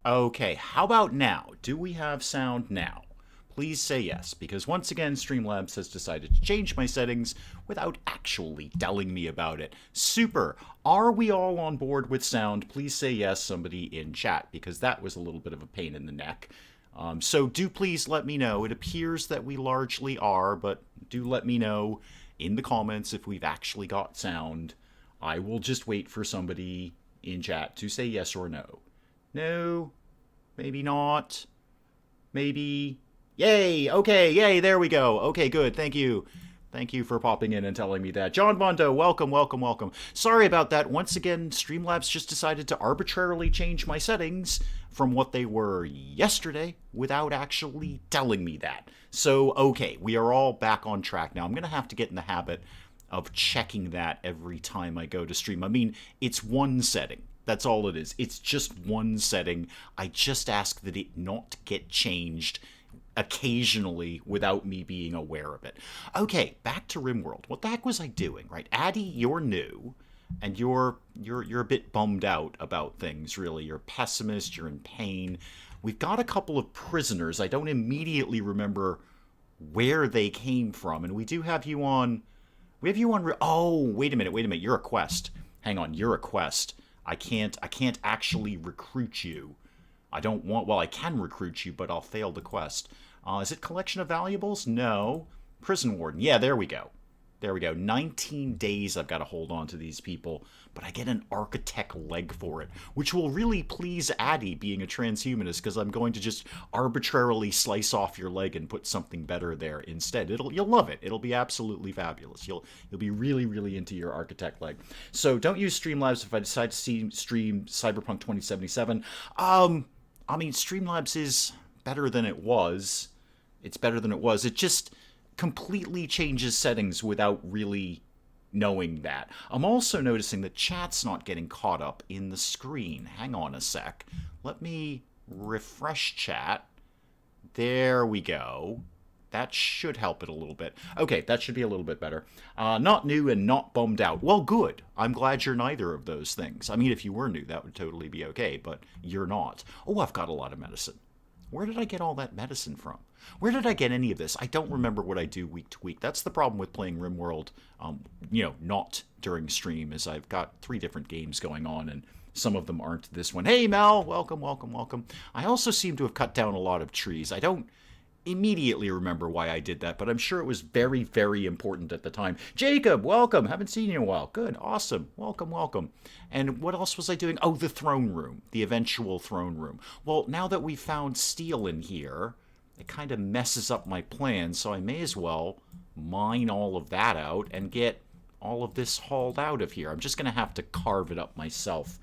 Okay, how about now? Do we have sound now? Please say yes, because once again, Streamlabs has decided to change my settings without actually telling me about it. Super! Are we all on board with sound? Please say yes, somebody in chat, because that was a little bit of a pain in the neck. So do please let me know. It appears that we largely are, but do let me know in the comments if we've actually got sound. I will just wait for somebody in chat to say yes or no. No, maybe not, maybe. Yay, okay, yay, there we go. Okay, good, thank you. Thank you for popping in and telling me that. John Bondo, welcome, welcome, welcome. Sorry about that. Once again, Streamlabs just decided to arbitrarily change my settings from what they were yesterday without actually telling me that. So, okay, we are all back on track now. I'm going to have to get in the habit of checking that every time I go to stream. I mean, it's one setting. That's all it is. It's just one setting. I just ask that it not get changed occasionally without me being aware of it. Okay, back to RimWorld. What the heck was I doing, right? Addy, you're new, and you're a bit bummed out about things, really. You're a pessimist, you're in pain. We've got a couple of prisoners. I don't immediately remember where they came from, and we do have you on... We have you on... Oh, wait a minute. You're a quest. Hang on, you're a quest. I can't actually recruit you. I don't want... Well, I can recruit you, but I'll fail the quest. Is it collection of valuables? No. Prison warden. Yeah, there we go. There we go. 19 days I've got to hold on to these people, but I get an architect leg for it, which will really please Addy, being a transhumanist, because I'm going to just arbitrarily slice off your leg and put something better there instead. You'll love it. It'll be absolutely fabulous. You'll be really, really into your architect leg. So don't use Streamlabs if I decide to stream Cyberpunk 2077. I mean, Streamlabs is better than it was. It's better than it was. It just completely changes settings without really knowing that. I'm also noticing that chat's not getting caught up in the screen. Hang on a sec. Let me refresh chat. There we go. That should help it a little bit. Okay, that should be a little bit better. Not new and not bummed out. Well, good. I'm glad you're neither of those things. I mean, if you were new, that would totally be okay, but you're not. Oh, I've got a lot of medicine. Where did I get all that medicine from? Where did I get any of this? I don't remember what I do week to week. That's the problem with playing RimWorld, not during stream, is I've got 3 different games going on, and some of them aren't this one. Hey, Mel! Welcome, welcome, welcome. I also seem to have cut down a lot of trees. I don't immediately remember why I did that, but I'm sure it was very, very important at the time. Jacob, welcome. Haven't seen you in a while. Good, awesome. Welcome, welcome. And what else was I doing? Oh, the throne room, the eventual throne room. Well, now that we've found steel in here, it kind of messes up my plans, so I may as well mine all of that out and get all of this hauled out of here. I'm just going to have to carve it up myself.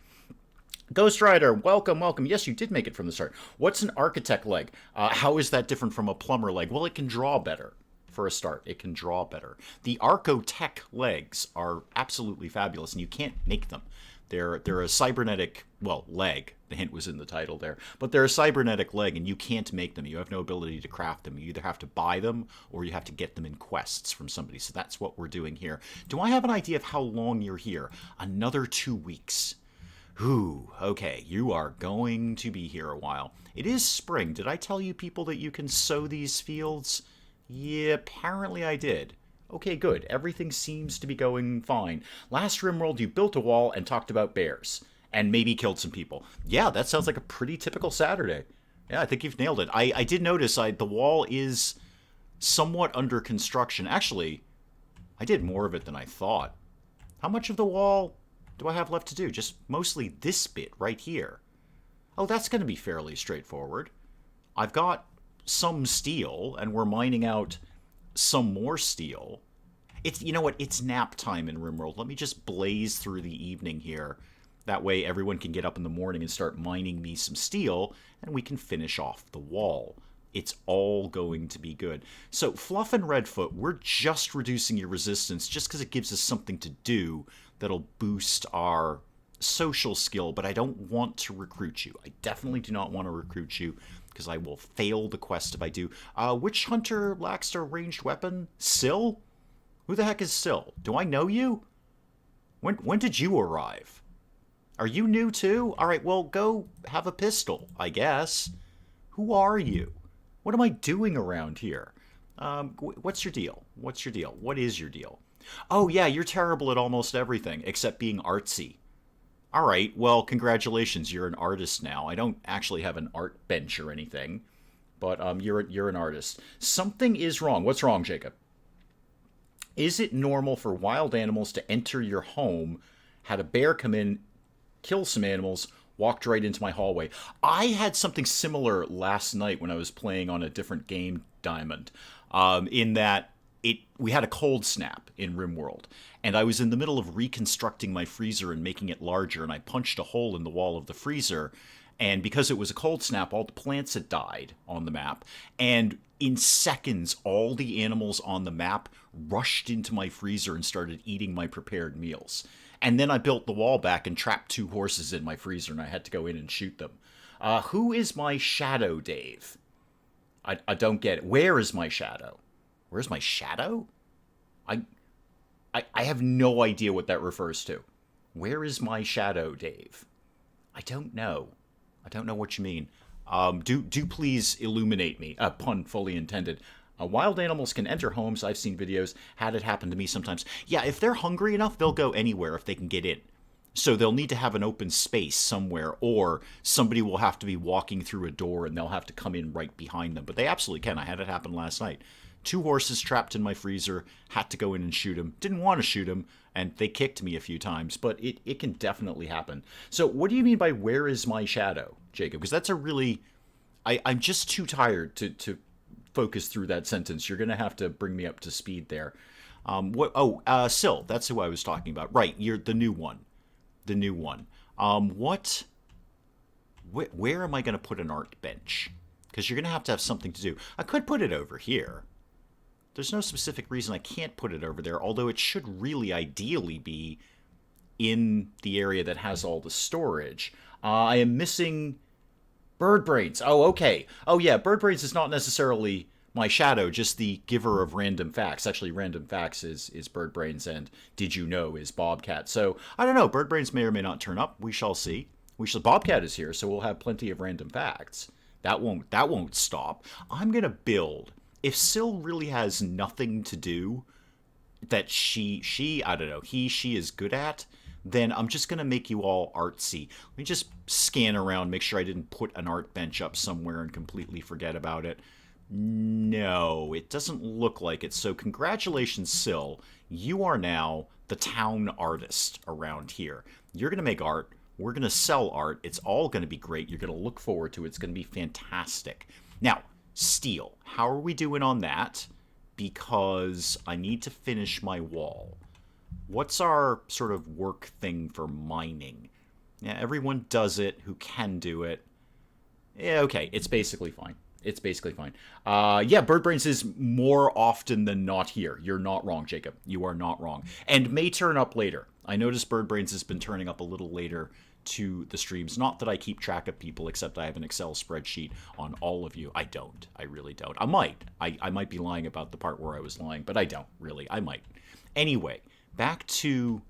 Ghost Rider, welcome, welcome. Yes, you did make it from the start. What's an architect leg? How is that different from a plumber leg? Well, it can draw better. For a start, it can draw better. The Archotech legs are absolutely fabulous, and you can't make them. They're a cybernetic, well, leg. The hint was in the title there. But they're a cybernetic leg, and you can't make them. You have no ability to craft them. You either have to buy them, or you have to get them in quests from somebody. So that's what we're doing here. Do I have an idea of how long you're here? Another 2 weeks. Whew, okay, you are going to be here a while. It is spring. Did I tell you people that you can sow these fields? Yeah, apparently I did. Okay, good. Everything seems to be going fine. Last RimWorld, you built a wall and talked about bears. And maybe killed some people. Yeah, that sounds like a pretty typical Saturday. Yeah, I think you've nailed it. I did notice the wall is somewhat under construction. Actually, I did more of it than I thought. How much of the wall do I have left to do? Just mostly this bit right here. Oh, that's going to be fairly straightforward. I've got some steel, and we're mining out some more steel. You know what? It's nap time in RimWorld. Let me just blaze through the evening here. That way everyone can get up in the morning and start mining me some steel, and we can finish off the wall. It's all going to be good. So, Fluff and Redfoot, we're just reducing your resistance just because it gives us something to do that'll boost our social skill, but I don't want to recruit you. I definitely do not want to recruit you because I will fail the quest if I do. Witch Hunter lacks a ranged weapon? Syl? Who the heck is Syl? Do I know you? When did you arrive? Are you new too? All right, well, go have a pistol, I guess. Who are you? What am I doing around here? What's your deal? What's your deal? What is your deal? Oh, yeah, you're terrible at almost everything except being artsy. All right, well, congratulations. You're an artist now. I don't actually have an art bench or anything, but you're an artist. Something is wrong. What's wrong, Jacob? Is it normal for wild animals to enter your home? Had a bear come in, kill some animals, walked right into my hallway. I had something similar last night when I was playing on a different game, Diamond, in that we had a cold snap in RimWorld, and I was in the middle of reconstructing my freezer and making it larger, and I punched a hole in the wall of the freezer, and because it was a cold snap, all the plants had died on the map, and in seconds, all the animals on the map rushed into my freezer and started eating my prepared meals. And then I built the wall back and trapped two horses in my freezer, and I had to go in and shoot them. Who is my shadow, Dave? I don't get it. Where is my shadow? Where's my shadow? I, I have no idea what that refers to. Where is my shadow, Dave? I don't know. I don't know what you mean. Do please illuminate me. Pun fully intended. Wild animals can enter homes. I've seen videos. Had it happen to me sometimes. Yeah, if they're hungry enough, they'll go anywhere if they can get in. So they'll need to have an open space somewhere, or somebody will have to be walking through a door and they'll have to come in right behind them. But they absolutely can. I had it happen last night. Two horses trapped in my freezer. Had to go in and shoot them. Didn't want to shoot them, and they kicked me a few times. But it can definitely happen. So what do you mean by where is my shadow, Jacob? Because that's a really... I'm just too tired to focus through that sentence. You're going to have to bring me up to speed there. Syl, that's who I was talking about. Right, you're the new one. The new one. Where am I going to put an art bench? Because you're going to have something to do. I could put it over here. There's no specific reason I can't put it over there, although it should really ideally be in the area that has all the storage. I am missing bird brains. Oh, okay. Oh, yeah, bird brains is not necessarily my shadow, just the giver of random facts. Actually, random facts is bird brains, and did you know is Bobcat. So, I don't know. Bird brains may or may not turn up. We shall see. Bobcat is here, so we'll have plenty of random facts. That won't stop. I'm going to build. If Syl really has nothing to do that she I don't know, she is good at, then I'm just going to make you all artsy. Let me just scan around, make sure I didn't put an art bench up somewhere and completely forget about it. No, it doesn't look like it. So congratulations, Syl. You are now the town artist around here. You're going to make art. We're going to sell art. It's all going to be great. You're going to look forward to it. It's going to be fantastic. Now, steel. How are we doing on that? Because I need to finish my wall. What's our sort of work thing for mining? Yeah, everyone does it who can do it. Yeah, okay, it's basically fine. It's basically fine. Yeah, bird brains is more often than not here. You're not wrong, Jacob. You are not wrong. And may turn up later. I noticed bird brains has been turning up a little later to the streams. Not that I keep track of people, except I have an Excel spreadsheet on all of you. I don't. I really don't. I might. I might be lying about the part where I was lying, but I don't, really. I might. Anyway, back to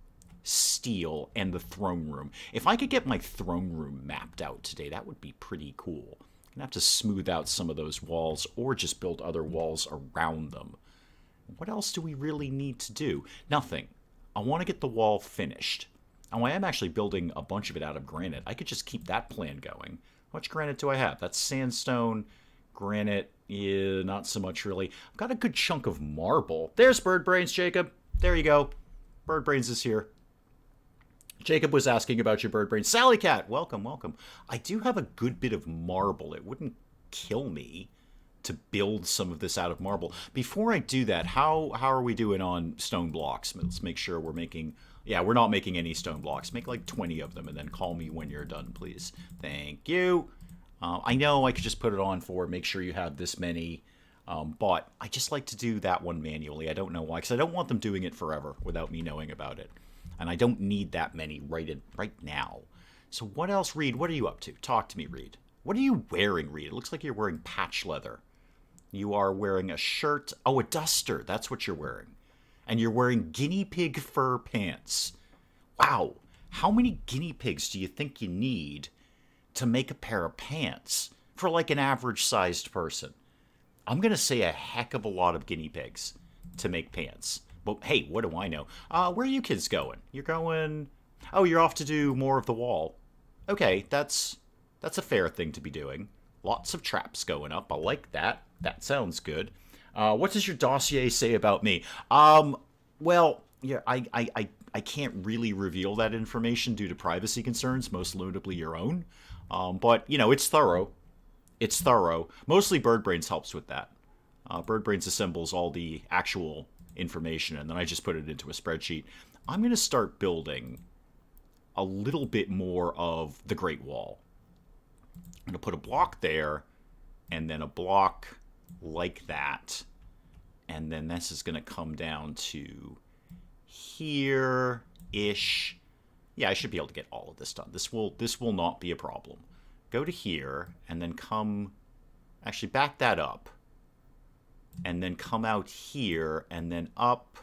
steel and the throne room. If I could get my throne room mapped out today, that would be pretty cool. I'm going to have to smooth out some of those walls or just build other walls around them. What else do we really need to do? Nothing. I want to get the wall finished. Oh, I am actually building a bunch of it out of granite. I could just keep that plan going. How much granite do I have? That's sandstone, granite, yeah, not so much really. I've got a good chunk of marble. There's bird brains, Jacob. There you go. Bird brains is here. Jacob was asking about your bird brains. Sally Cat, welcome, welcome. I do have a good bit of marble. It wouldn't kill me to build some of this out of marble. Before I do that, how are we doing on stone blocks? Let's make sure we're making... Yeah, we're not making any stone blocks. Make like 20 of them and then call me when you're done, please. Thank you. I know I could just put it on for make sure you have this many, but I just like to do that one manually. I don't know why, because I don't want them doing it forever without me knowing about it. And I don't need that many right now. So what else, Reed? What are you up to? Talk to me, Reed. What are you wearing, Reed? It looks like you're wearing patch leather. You are wearing a shirt. Oh, a duster. That's what you're wearing. And you're wearing guinea pig fur pants. Wow. how many guinea pigs do you think you need to make a pair of pants for like an average sized person? I'm going to say a heck of a lot of guinea pigs to make pants. But hey, what do I know? Where are you kids going? You're going... Oh, you're off to do more of the wall. Okay, that's a fair thing to be doing. Lots of traps going up. I like that. That sounds good. What does your dossier say about me? Well, yeah, I can't really reveal that information due to privacy concerns, most notably your own. But, you know, it's thorough. It's thorough. Mostly BirdBrains helps with that. BirdBrains assembles all the actual information, and then I just put it into a spreadsheet. I'm going to start building a little bit more of the Great Wall. I'm going to put a block there, and then a block like that. And then this is going to come down to here-ish. Yeah, I should be able to get all of this done. This will not be a problem. Go to here, and then come... Actually, back that up. And then come out here, and then up,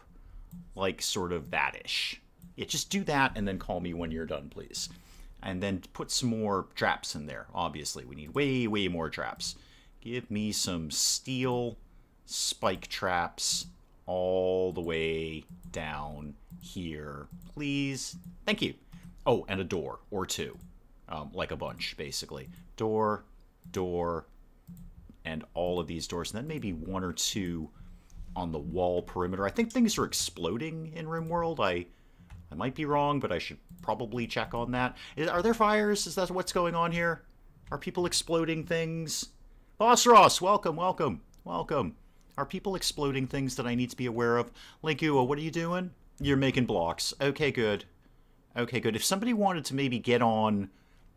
like, sort of that-ish. Yeah, just do that, and then call me when you're done, please. And then put some more traps in there, obviously. We need way, way more traps. Give me some steel spike traps all the way down here, please. Thank you. Oh, and a door, or two. Like a bunch, basically. Door, door, and all of these doors. And then maybe one or two on the wall perimeter. I think things are exploding in RimWorld. I might be wrong, but I should probably check on that. Are there fires? Is that what's going on here? Are people exploding things? Boss Ross, welcome, welcome, welcome. Are people exploding things that I need to be aware of? Linkua, what are you doing? You're making blocks. Okay, good. Okay, good. If somebody wanted to maybe get on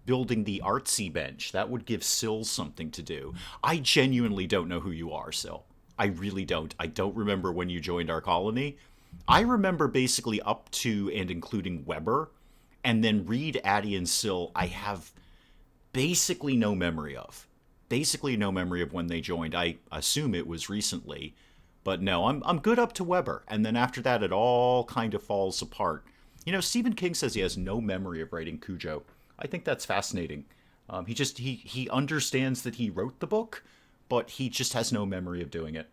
building the artsy bench, that would give Syl something to do. I genuinely don't know who you are, Syl. I really don't. I don't remember when you joined our colony. I remember basically up to and including Weber, and then Reed, Addie, and Syl I have basically no memory of. Basically no memory of when they joined. I assume it was recently. But no, I'm good up to Weber. And then after that, it all kind of falls apart. You know, Stephen King says he has no memory of writing Cujo. I think that's fascinating. He understands that he wrote the book, but he just has no memory of doing it.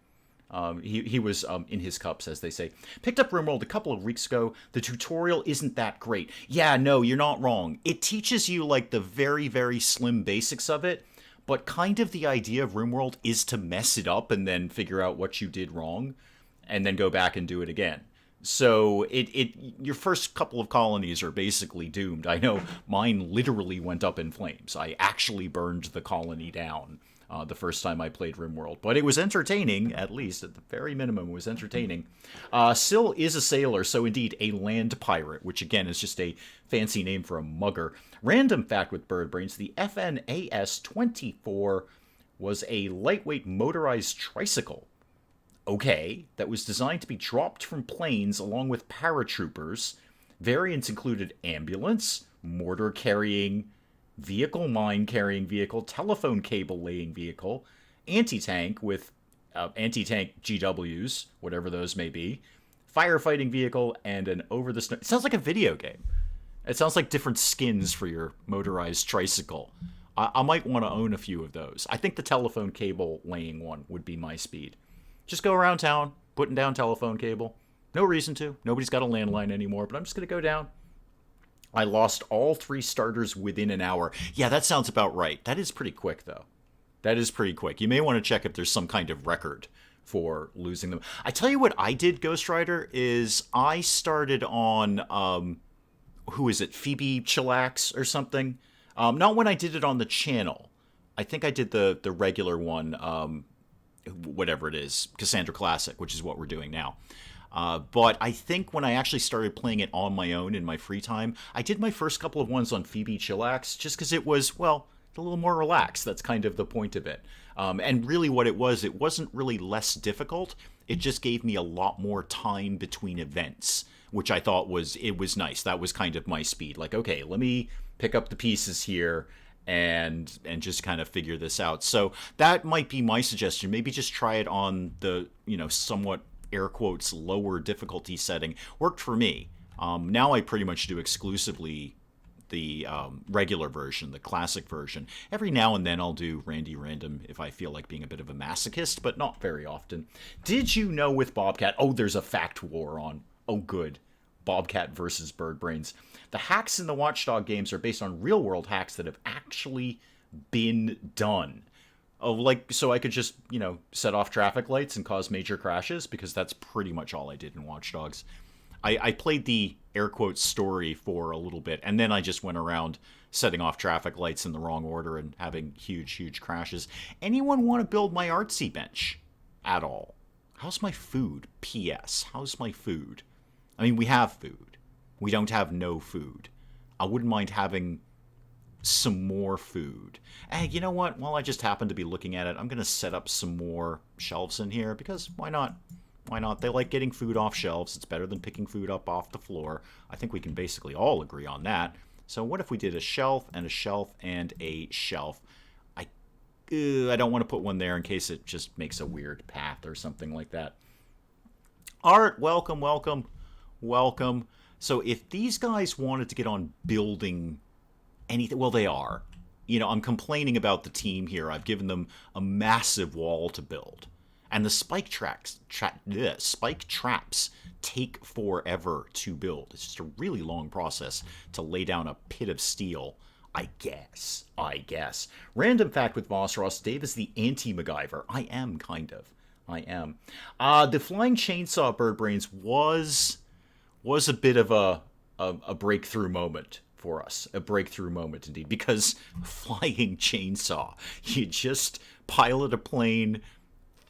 He was in his cups, as they say. Picked up RimWorld a couple of weeks ago. The tutorial isn't that great. Yeah, no, you're not wrong. It teaches you, like, the very, very slim basics of it, but kind of the idea of RimWorld is to mess it up and then figure out what you did wrong, and then go back and do it again. So your first couple of colonies are basically doomed. I know mine literally went up in flames. I actually burned the colony down the first time I played RimWorld. But it was entertaining, at least, at the very minimum, it was entertaining. Syl is a sailor, so indeed a land pirate, which again is just a fancy name for a mugger. Random fact with BirdBrains, the FNAS-24 was a lightweight motorized tricycle. Okay, that was designed to be dropped from planes along with paratroopers. Variants included ambulance, mortar-carrying vehicle, mine-carrying vehicle, telephone cable-laying vehicle, anti-tank with anti-tank GWs, whatever those may be, firefighting vehicle, and an over-the-snow... It sounds like a video game. It sounds like different skins for your motorized tricycle. I might want to own a few of those. I think the telephone cable-laying one would be my speed. Just go around town, putting down telephone cable. No reason to. Nobody's got a landline anymore, but I'm just going to go down. I lost all 3 starters within an hour. Yeah, that sounds about right. That is pretty quick, though. That is pretty quick. You may want to check if there's some kind of record for losing them. I tell you what I did, Ghost Rider, is I started on, who is it, Phoebe Chillax or something? Not when I did it on the channel. I think I did the regular one, whatever it is, Cassandra Classic, which is what we're doing now. But I think when I actually started playing it on my own in my free time, I did my first couple of ones on Phoebe Chillax just because it was, well, a little more relaxed. That's kind of the point of it. And really what it wasn't really less difficult. It just gave me a lot more time between events, which I thought was nice. That was kind of my speed. Like, okay, let me pick up the pieces here and just kind of figure this out. So that might be my suggestion. Maybe just try it on the, somewhat air quotes lower difficulty setting. Worked for me. Now I pretty much do exclusively the regular version, the classic version. Every now and then I'll do Randy Random if I feel like being a bit of a masochist, but not very often. Did you know with Bobcat... Oh, there's a fact war on. Oh, good. Bobcat versus Bird Brains. The hacks in the Watchdog games are based on real-world hacks that have actually been done. Oh, like, so I could just, set off traffic lights and cause major crashes, because that's pretty much all I did in Watch Dogs. I played the air quotes story for a little bit, and then I just went around setting off traffic lights in the wrong order and having huge, huge crashes. Anyone want to build my artsy bench at all? How's my food? P.S. How's my food? I mean, we have food. We don't have no food. I wouldn't mind having some more food. Hey, you know what? While I just happen to be looking at it, I'm going to set up some more shelves in here, because why not? Why not? They like getting food off shelves. It's better than picking food up off the floor. I think we can basically all agree on that. So what if we did a shelf and a shelf and a shelf? I don't want to put one there in case it just makes a weird path or something like that. Art, welcome, welcome, welcome. So if these guys wanted to get on building anything, well, they are. I'm complaining about the team here. I've given them a massive wall to build. And the spike traps take forever to build. It's just a really long process to lay down a pit of steel, I guess. Random fact with Voss Ross, Dave is the anti-MacGyver. I am, kind of. I am. The flying chainsaw Bird Brains was a bit of a breakthrough moment for us. A breakthrough moment, indeed. Because flying chainsaw, you just pilot a plane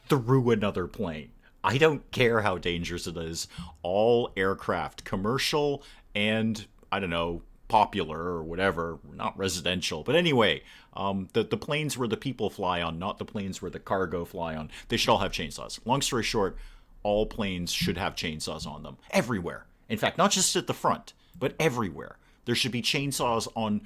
through another plane. I don't care how dangerous it is. All aircraft, commercial and, I don't know, popular or whatever, not residential. But anyway, the planes where the people fly on, not the planes where the cargo fly on, they should all have chainsaws. Long story short, all planes should have chainsaws on them. Everywhere. In fact, not just at the front, but everywhere. There should be chainsaws on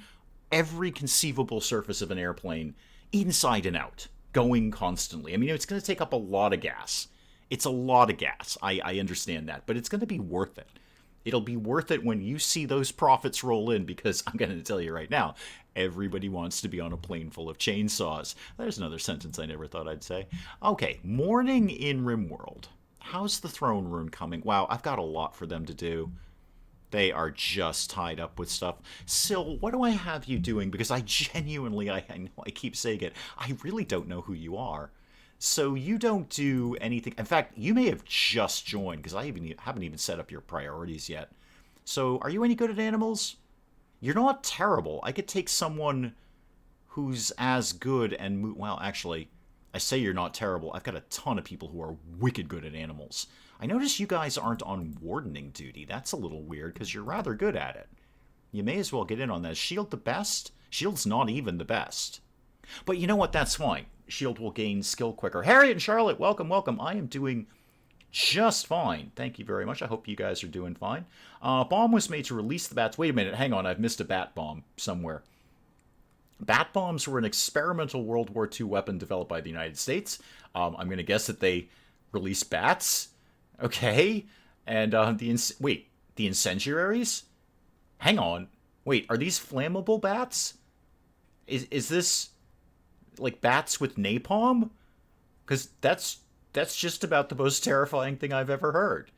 every conceivable surface of an airplane, inside and out. Going constantly. I mean, it's going to take up a lot of gas. It's a lot of gas. I understand that, but it's going to be worth it. It'll be worth it when you see those profits roll in, because I'm going to tell you right now, everybody wants to be on a plane full of chainsaws. There's another sentence I never thought I'd say. Okay, morning in RimWorld. How's the throne room coming? Wow, I've got a lot for them to do. They are just tied up with stuff. Syl, what do I have you doing? Because I genuinely, I know I keep saying it, I really don't know who you are. So you don't do anything. In fact, you may have just joined, because I haven't even set up your priorities yet. So are you any good at animals? You're not terrible. I could take someone who's as good and... Well, actually, I say you're not terrible. I've got a ton of people who are wicked good at animals. I notice you guys aren't on wardening duty. That's a little weird, because you're rather good at it. You may as well get in on that. Is Shield the best? Shield's not even the best. But you know what? That's fine. Shield will gain skill quicker. Harriet and Charlotte, welcome, welcome. I am doing just fine. Thank you very much. I hope you guys are doing fine. Bomb was made to release the bats. Wait a minute. Hang on. I've missed a bat bomb somewhere. Bat bombs were an experimental World War II weapon developed by the United States. I'm going to guess that they released bats. Okay. And the incendiaries? Hang on. Wait, are these flammable bats? Is this like bats with napalm? Because that's just about the most terrifying thing I've ever heard.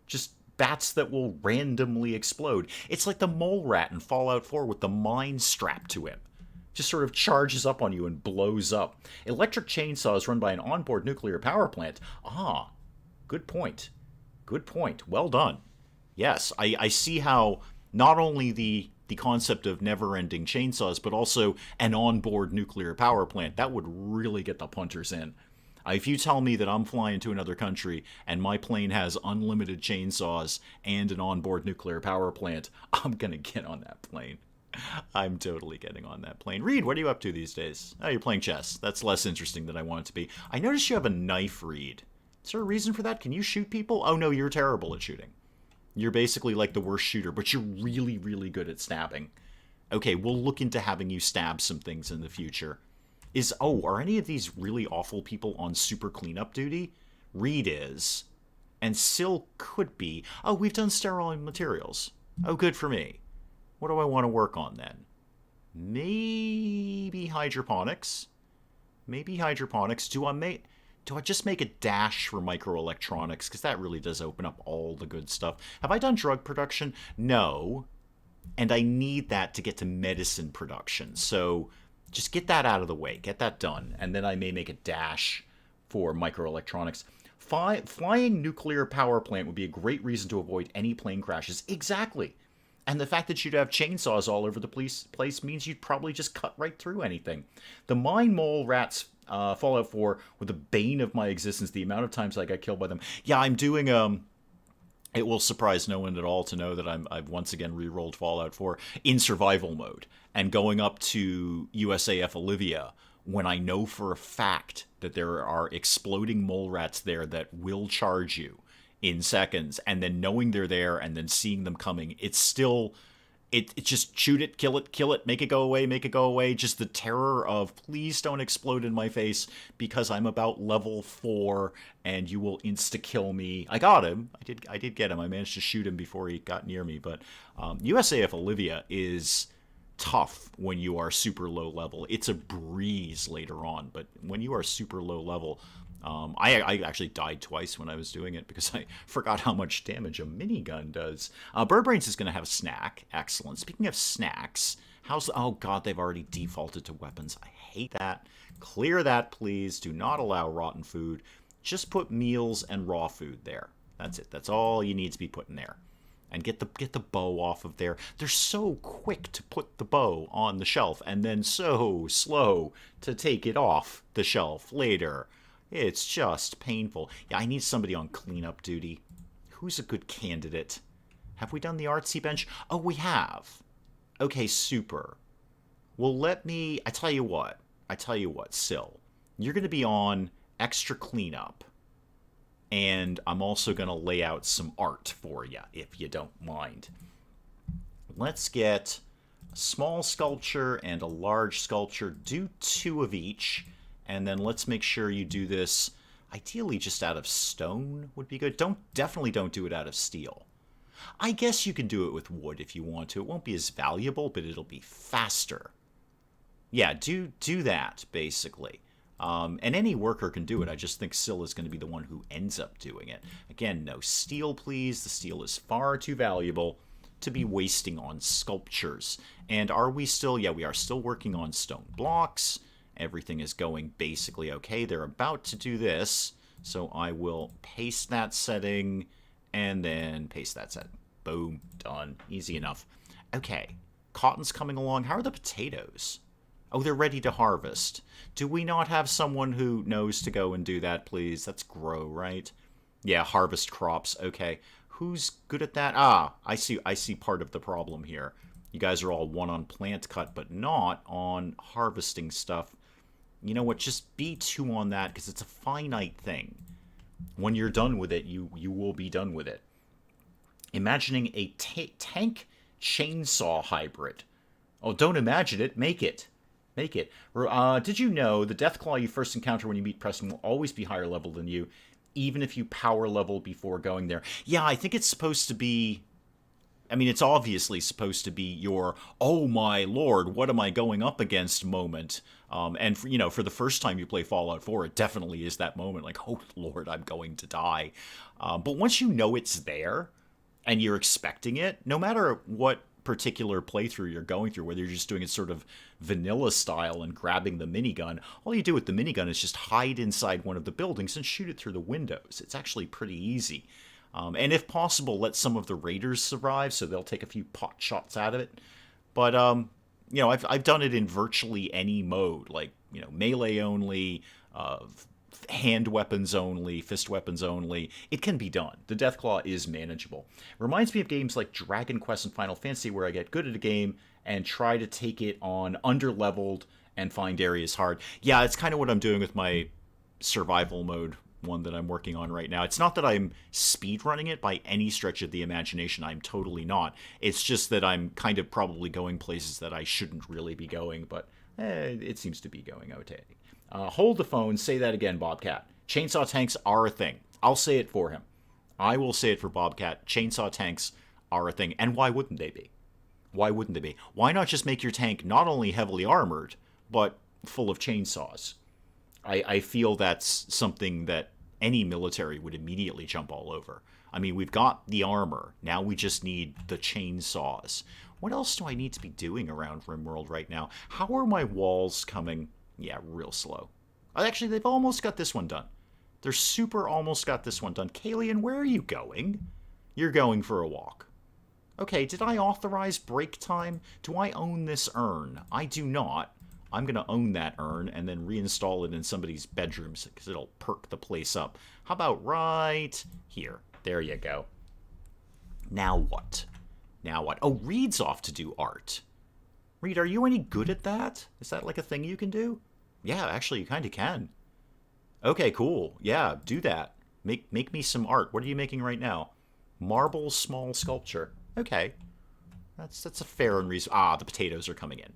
Just bats that will randomly explode. It's like the mole rat in Fallout 4 with the mine strapped to him. Just sort of charges up on you and blows up. Electric chainsaws run by an onboard nuclear power plant. Ah, good point. Good point. Well done. Yes, I see how not only the concept of never-ending chainsaws, but also an onboard nuclear power plant, that would really get the punters in. If you tell me that I'm flying to another country and my plane has unlimited chainsaws and an onboard nuclear power plant, I'm going to get on that plane. I'm totally getting on that plane. Reed, what are you up to these days? Oh, you're playing chess. That's less interesting than I want it to be. I noticed you have a knife, Reed. Is there a reason for that? Can you shoot people? Oh, no, you're terrible at shooting. You're basically like the worst shooter, but you're really, really good at stabbing. Okay, we'll look into having you stab some things in the future. Are any of these really awful people on super cleanup duty? Reed is. And Sil could be. Oh, we've done sterile materials. Oh, good for me. What do I want to work on then? Maybe hydroponics. Maybe hydroponics. Do I just make a dash for microelectronics? Because that really does open up all the good stuff. Have I done drug production? No. And I need that to get to medicine production. So just get that out of the way. Get that done. And then I may make a dash for microelectronics. Flying nuclear power plant would be a great reason to avoid any plane crashes. Exactly. And the fact that you'd have chainsaws all over the place means you'd probably just cut right through anything. The mine mole rats Fallout 4 were the bane of my existence. The amount of times I got killed by them. Yeah, I'm doing it will surprise no one at all to know that I've once again re-rolled Fallout 4 in survival mode and going up to USAF Olivia when I know for a fact that there are exploding mole rats there that will charge you in seconds, and then knowing they're there and then seeing them coming, it's still... It just shoot it, kill it, make it go away. Just the terror of please don't explode in my face because I'm about level 4 and you will insta-kill me. I got him. I did get him. I managed to shoot him before he got near me. But USAF Olivia is tough when you are super low level. It's a breeze later on, but when you are super low level... I actually died twice when I was doing it because I forgot how much damage a minigun does. Birdbrains is going to have a snack. Excellent. Speaking of snacks, oh god, they've already defaulted to weapons. I hate that. Clear that, please. Do not allow rotten food. Just put meals and raw food there. That's it. That's all you need to be putting there. And get the bow off of there. They're so quick to put the bow on the shelf and then so slow to take it off the shelf later. It's just painful. Yeah, I need somebody on cleanup duty. Who's a good candidate? Have we done the artsy bench? Oh, we have. Okay, super. Well, I tell you what, Sil. You're going to be on extra cleanup. And I'm also going to lay out some art for you, if you don't mind. Let's get a small sculpture and a large sculpture. Do 2 of each. And then let's make sure you do this, ideally just out of stone would be good. Definitely don't do it out of steel. I guess you can do it with wood if you want to. It won't be as valuable, but it'll be faster. Yeah, do that, basically. And any worker can do it. I just think Sil is going to be the one who ends up doing it. Again, no steel, please. The steel is far too valuable to be wasting on sculptures. And are we still... Yeah, we are still working on stone blocks. Everything is going basically okay. They're about to do this, so I will paste that setting and then paste that setting. Boom, done. Easy enough. Okay, cotton's coming along. How are the potatoes? Oh, they're ready to harvest. Do we not have someone who knows to go and do that, please? That's grow, right? Yeah, harvest crops. Okay, who's good at that? Ah, I see part of the problem here. You guys are all one on plant cut, but not on harvesting stuff. You know what, just be 2 on that, because it's a finite thing. When you're done with it, you will be done with it. Imagining a tank chainsaw hybrid. Oh, don't imagine it, make it. Make it. Did you know the Deathclaw you first encounter when you meet Preston will always be higher level than you, even if you power level before going there? Yeah, I think it's supposed to be... I mean, it's obviously supposed to be your, oh my lord, what am I going up against moment. And, for the first time you play Fallout 4, it definitely is that moment, like, oh lord, I'm going to die. But once you know it's there, and you're expecting it, no matter what particular playthrough you're going through, whether you're just doing it sort of vanilla style and grabbing the minigun, all you do with the minigun is just hide inside one of the buildings and shoot it through the windows. It's actually pretty easy. And if possible, let some of the raiders survive, so they'll take a few pot shots out of it. But, I've done it in virtually any mode, like, melee only, hand weapons only, fist weapons only. It can be done. The Deathclaw is manageable. Reminds me of games like Dragon Quest and Final Fantasy, where I get good at a game and try to take it on under-leveled and find areas hard. Yeah, it's kind of what I'm doing with my survival mode one that I'm working on right now. It's not that I'm speedrunning it by any stretch of the imagination. I'm totally not. It's just that I'm kind of probably going places that I shouldn't really be going, but it seems to be going okay. Hold the phone. Say that again, Bobcat. Chainsaw tanks are a thing. I'll say it for him. I will say it for Bobcat. Chainsaw tanks are a thing. And why wouldn't they be? Why wouldn't they be? Why not just make your tank not only heavily armored, but full of chainsaws? I feel that's something that any military would immediately jump all over. I mean, we've got the armor. Now we just need the chainsaws. What else do I need to be doing around RimWorld right now? How are my walls coming? Yeah, real slow. Actually, they've almost got this one done. They're super almost got this one done. Kalian, where are you going? You're going for a walk. Okay, did I authorize break time? Do I own this urn? I do not. I'm going to own that urn and then reinstall it in somebody's bedrooms because it'll perk the place up. How about right here? There you go. Now what? Now what? Oh, Reed's off to do art. Reed, are you any good at that? Is that like a thing you can do? Yeah, actually, you kind of can. Okay, cool. Yeah, do that. Make me some art. What are you making right now? Marble small sculpture. Okay. That's a fair and reasonable... Ah, the potatoes are coming in.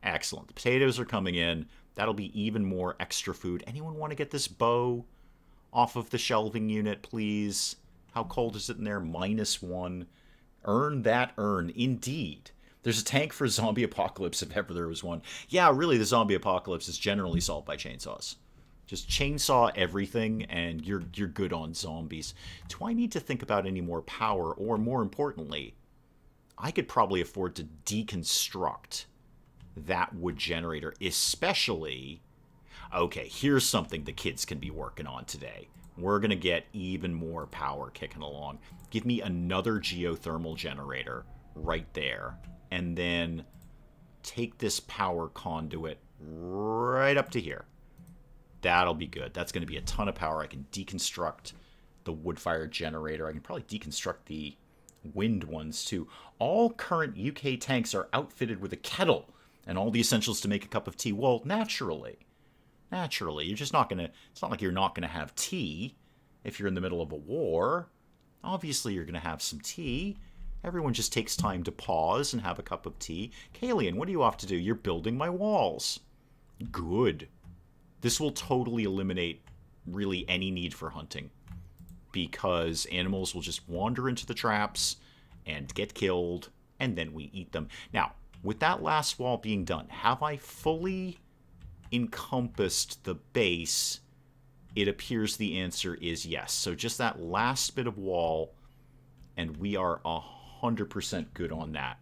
Excellent. The potatoes are coming in. That'll be even more extra food. Anyone want to get this bow off of the shelving unit, please? How cold is it in there? -1. Earn that urn. Indeed. There's a tank for zombie apocalypse if ever there was one. Yeah, really, the zombie apocalypse is generally solved by chainsaws. Just chainsaw everything and you're good on zombies. Do I need to think about any more power? Or more importantly, I could probably afford to deconstruct that wood generator, especially... Okay, here's something the kids can be working on today. We're going to get even more power kicking along. Give me another geothermal generator right there. And then take this power conduit right up to here. That'll be good. That's going to be a ton of power. I can deconstruct the wood-fired generator. I can probably deconstruct the wind ones, too. All current UK tanks are outfitted with a kettle and all the essentials to make a cup of tea. Well, naturally. Naturally. You're just not going to... It's not like you're not going to have tea if you're in the middle of a war. Obviously, you're going to have some tea. Everyone just takes time to pause and have a cup of tea. Kalian, what are you off to do? You're building my walls. Good. This will totally eliminate really any need for hunting, because animals will just wander into the traps and get killed, and then we eat them. Now, with that last wall being done, have I fully encompassed the base? It appears the answer is yes. So just that last bit of wall, and we are 100% good on that.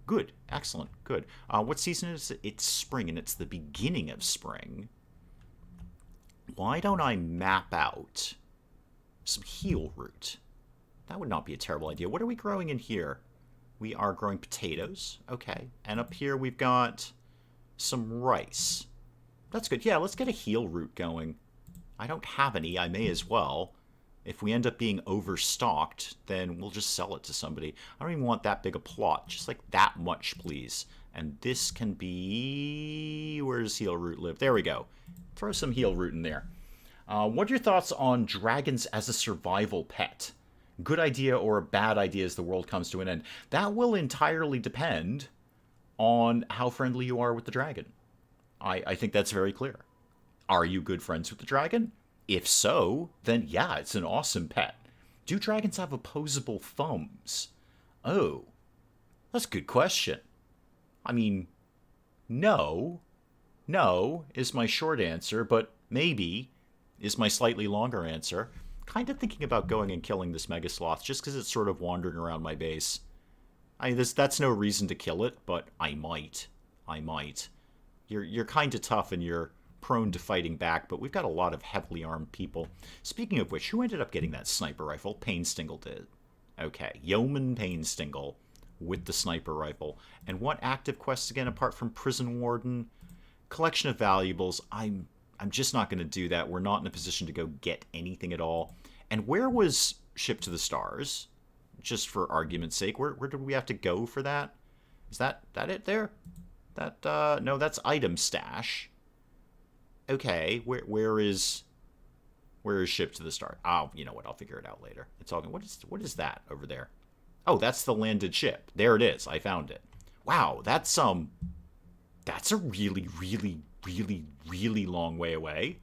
Good. Excellent. Good. What season is it? It's spring, and it's the beginning of spring. Why don't I map out some heel root? That would not be a terrible idea. What are we growing in here? We are growing potatoes. Okay. And up here we've got some rice. That's good. Yeah, let's get a heel root going. I don't have any. I may as well. If we end up being overstocked, then we'll just sell it to somebody. I don't even want that big a plot. Just like that much, please. And this can be... Where does heel root live? There we go. Throw some heel root in there. What are your thoughts on dragons as a survival pet? Good idea or a bad idea as the world comes to an end? That will entirely depend on how friendly you are with the dragon. I think that's very clear. Are you good friends with the dragon? If so, then yeah, it's an awesome pet. Do dragons have opposable thumbs? Oh, that's a good question. I mean, no. No is my short answer, but maybe is my slightly longer answer. Kind of thinking about going and killing this mega sloth just because it's sort of wandering around my base. That's no reason to kill it, but I might. I might. You're kind of tough and you're prone to fighting back, but we've got a lot of heavily armed people. Speaking of which, who ended up getting that sniper rifle? Painstingle did. Okay, Yeoman Painstingle with the sniper rifle. And what active quests again apart from Prison Warden? Collection of valuables. I'm just not going to do that. We're not in a position to go get anything at all. And where was Ship to the Stars? Just for argument's sake, where did we have to go for that? Is that it there? That no, that's item stash. Okay, where is Ship to the Stars? Oh, you know what? I'll figure it out later. It's all good. What is that over there? Oh, that's the landed ship. There it is. I found it. Wow, that's a really, really, really, really long way away.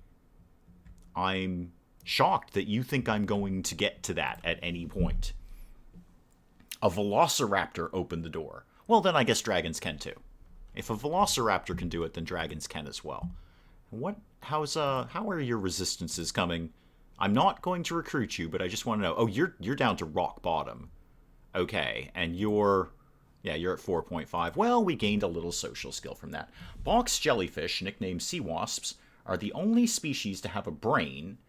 I'm shocked that you think I'm going to get to that at any point. A velociraptor opened the door. Well, then I guess dragons can too. If a velociraptor can do it, then dragons can as well. How are your resistances coming? I'm not going to recruit you, but I just want to know. Oh, you're down to rock bottom. Okay, and you're at 4.5. Well, we gained a little social skill from that. Box jellyfish, nicknamed sea wasps, are the only species to have a brain,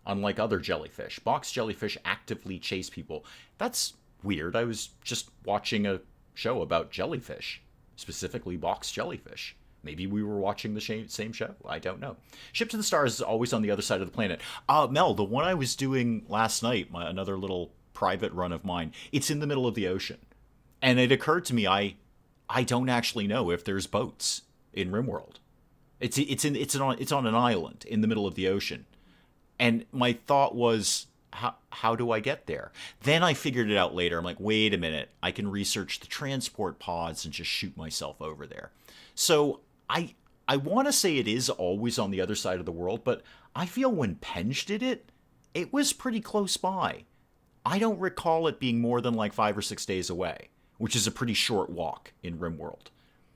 unlike other jellyfish. Box jellyfish actively chase people. That's weird. I was just watching a show about jellyfish, specifically box jellyfish. Maybe we were watching the same show. I don't know. Ship to the Stars is always on the other side of the planet. Mel, the one I was doing last night, another little private run of mine, it's in the middle of the ocean. And it occurred to me, I don't actually know if there's boats in RimWorld. It's on an island in the middle of the ocean. And my thought was, how do I get there? Then I figured it out later. I'm like, wait a minute. I can research the transport pods and just shoot myself over there. So I want to say it is always on the other side of the world, but I feel when Penge did it, it was pretty close by. I don't recall it being more than like 5 or 6 days away, which is a pretty short walk in RimWorld.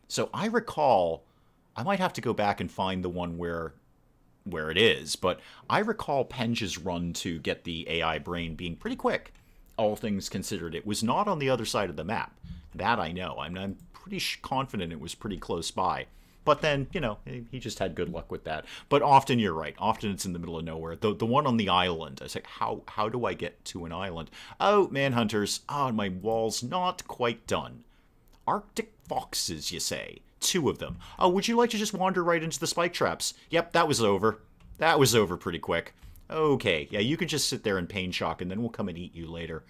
So I recall, I might have to go back and find the one where it is, but I recall Penge's run to get the AI brain being pretty quick. All things considered, it was not on the other side of the map. That I know. I'm pretty confident it was pretty close by. But then, he just had good luck with that. But often you're right. Often it's in the middle of nowhere. The one on the island, I was like, how do I get to an island? Oh, manhunters. Oh, my wall's not quite done. Arctic foxes, you say. 2 of them. Oh, would you like to just wander right into the spike traps? Yep, that was over. That was over pretty quick. Okay, yeah, you can just sit there in pain shock, and then we'll come and eat you later.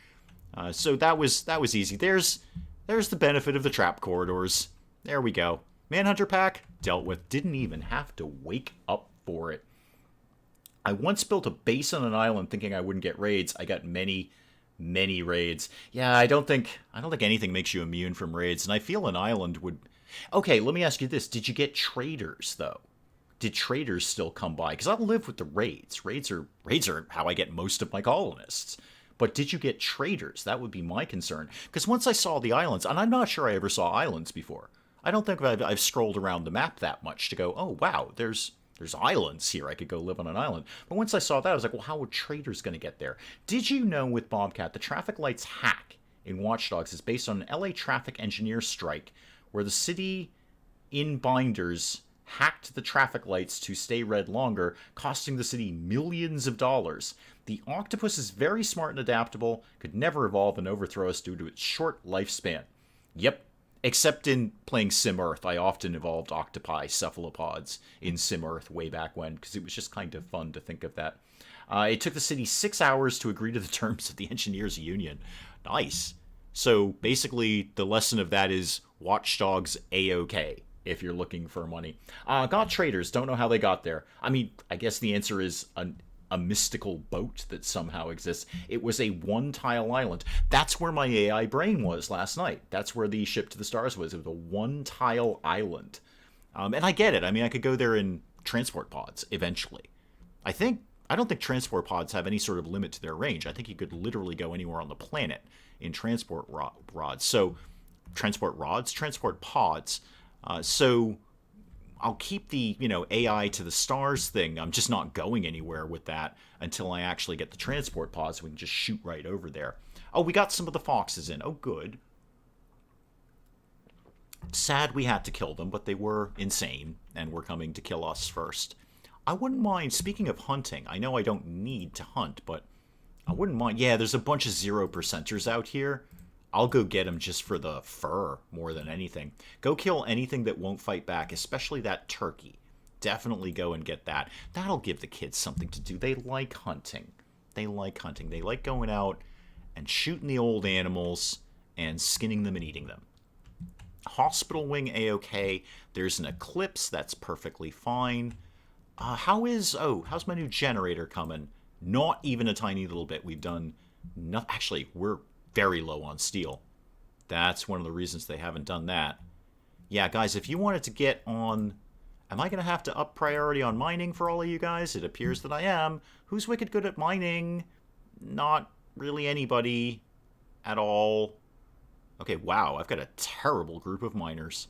So that was easy. There's the benefit of the trap corridors. There we go. Manhunter pack, dealt with. Didn't even have to wake up for it. I once built a base on an island thinking I wouldn't get raids. I got many raids. Yeah, I don't think anything makes you immune from raids, and I feel an island would... Okay, let me ask you this. Did you get traders, though? Did traders still come by? Because I'll live with the raids. Raids are how I get most of my colonists. But did you get traders? That would be my concern. Because once I saw the islands, and I'm not sure I ever saw islands before. I don't think I've scrolled around the map that much to go, oh, wow, there's islands here. I could go live on an island. But once I saw that, I was like, well, how are traders going to get there? Did you know with Bobcat, the traffic lights hack in Watch Dogs is based on an LA traffic engineer strike where the city in binders hacked the traffic lights to stay red longer, costing the city millions of dollars. The octopus is very smart and adaptable, could never evolve and overthrow us due to its short lifespan. Yep. Except in playing SimEarth, I often evolved octopi, cephalopods in SimEarth way back when, because it was just kind of fun to think of that. It took the city 6 hours to agree to the terms of the engineers' union. Nice. So basically, the lesson of that is Watch Dogs A-OK if you're looking for money. Got traders. Don't know how they got there. I mean, I guess the answer is a mystical boat that somehow exists. It was a one-tile island. That's where my AI brain was last night. That's where the Ship to the Stars was. It was a one-tile island. And I get it. I mean, I could go there in transport pods eventually. I don't think transport pods have any sort of limit to their range. I think you could literally go anywhere on the planet in transport rods. So, transport pods. So I'll keep the, AI to the stars thing. I'm just not going anywhere with that until I actually get the transport pods so we can just shoot right over there. Oh, we got some of the foxes in. Oh, good. Sad we had to kill them, but they were insane and were coming to kill us first. I wouldn't mind, speaking of hunting, I know I don't need to hunt, but I wouldn't mind. Yeah, there's a bunch of 0%ers out here. I'll go get them just for the fur more than anything. Go kill anything that won't fight back, especially that turkey. Definitely go and get that. That'll give the kids something to do. They like hunting. They like going out and shooting the old animals and skinning them and eating them. Hospital wing A-OK. There's an eclipse. That's perfectly fine. How's my new generator coming? Not even a tiny little bit. We've done nothing. Actually, we're very low on steel. That's one of the reasons they haven't done that. Yeah, guys, if you wanted to get on Am I going to have to up priority on mining for all of you guys? It appears that I am. Who's wicked good at mining? Not really anybody at all. Okay, wow, I've got a terrible group of miners.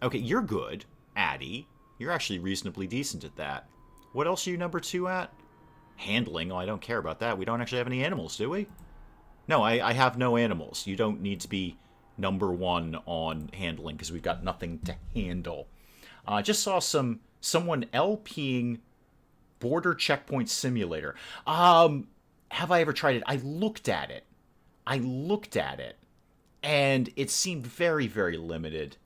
Okay, you're good, Addy. You're actually reasonably decent at that. What else are you number 2 at? Handling. Oh, I don't care about that. We don't actually have any animals, do we? No, I have no animals. You don't need to be number 1 on handling because we've got nothing to handle. I just saw someone LPing Border Checkpoint Simulator. Have I ever tried it? I looked at it. And it seemed very, very limited.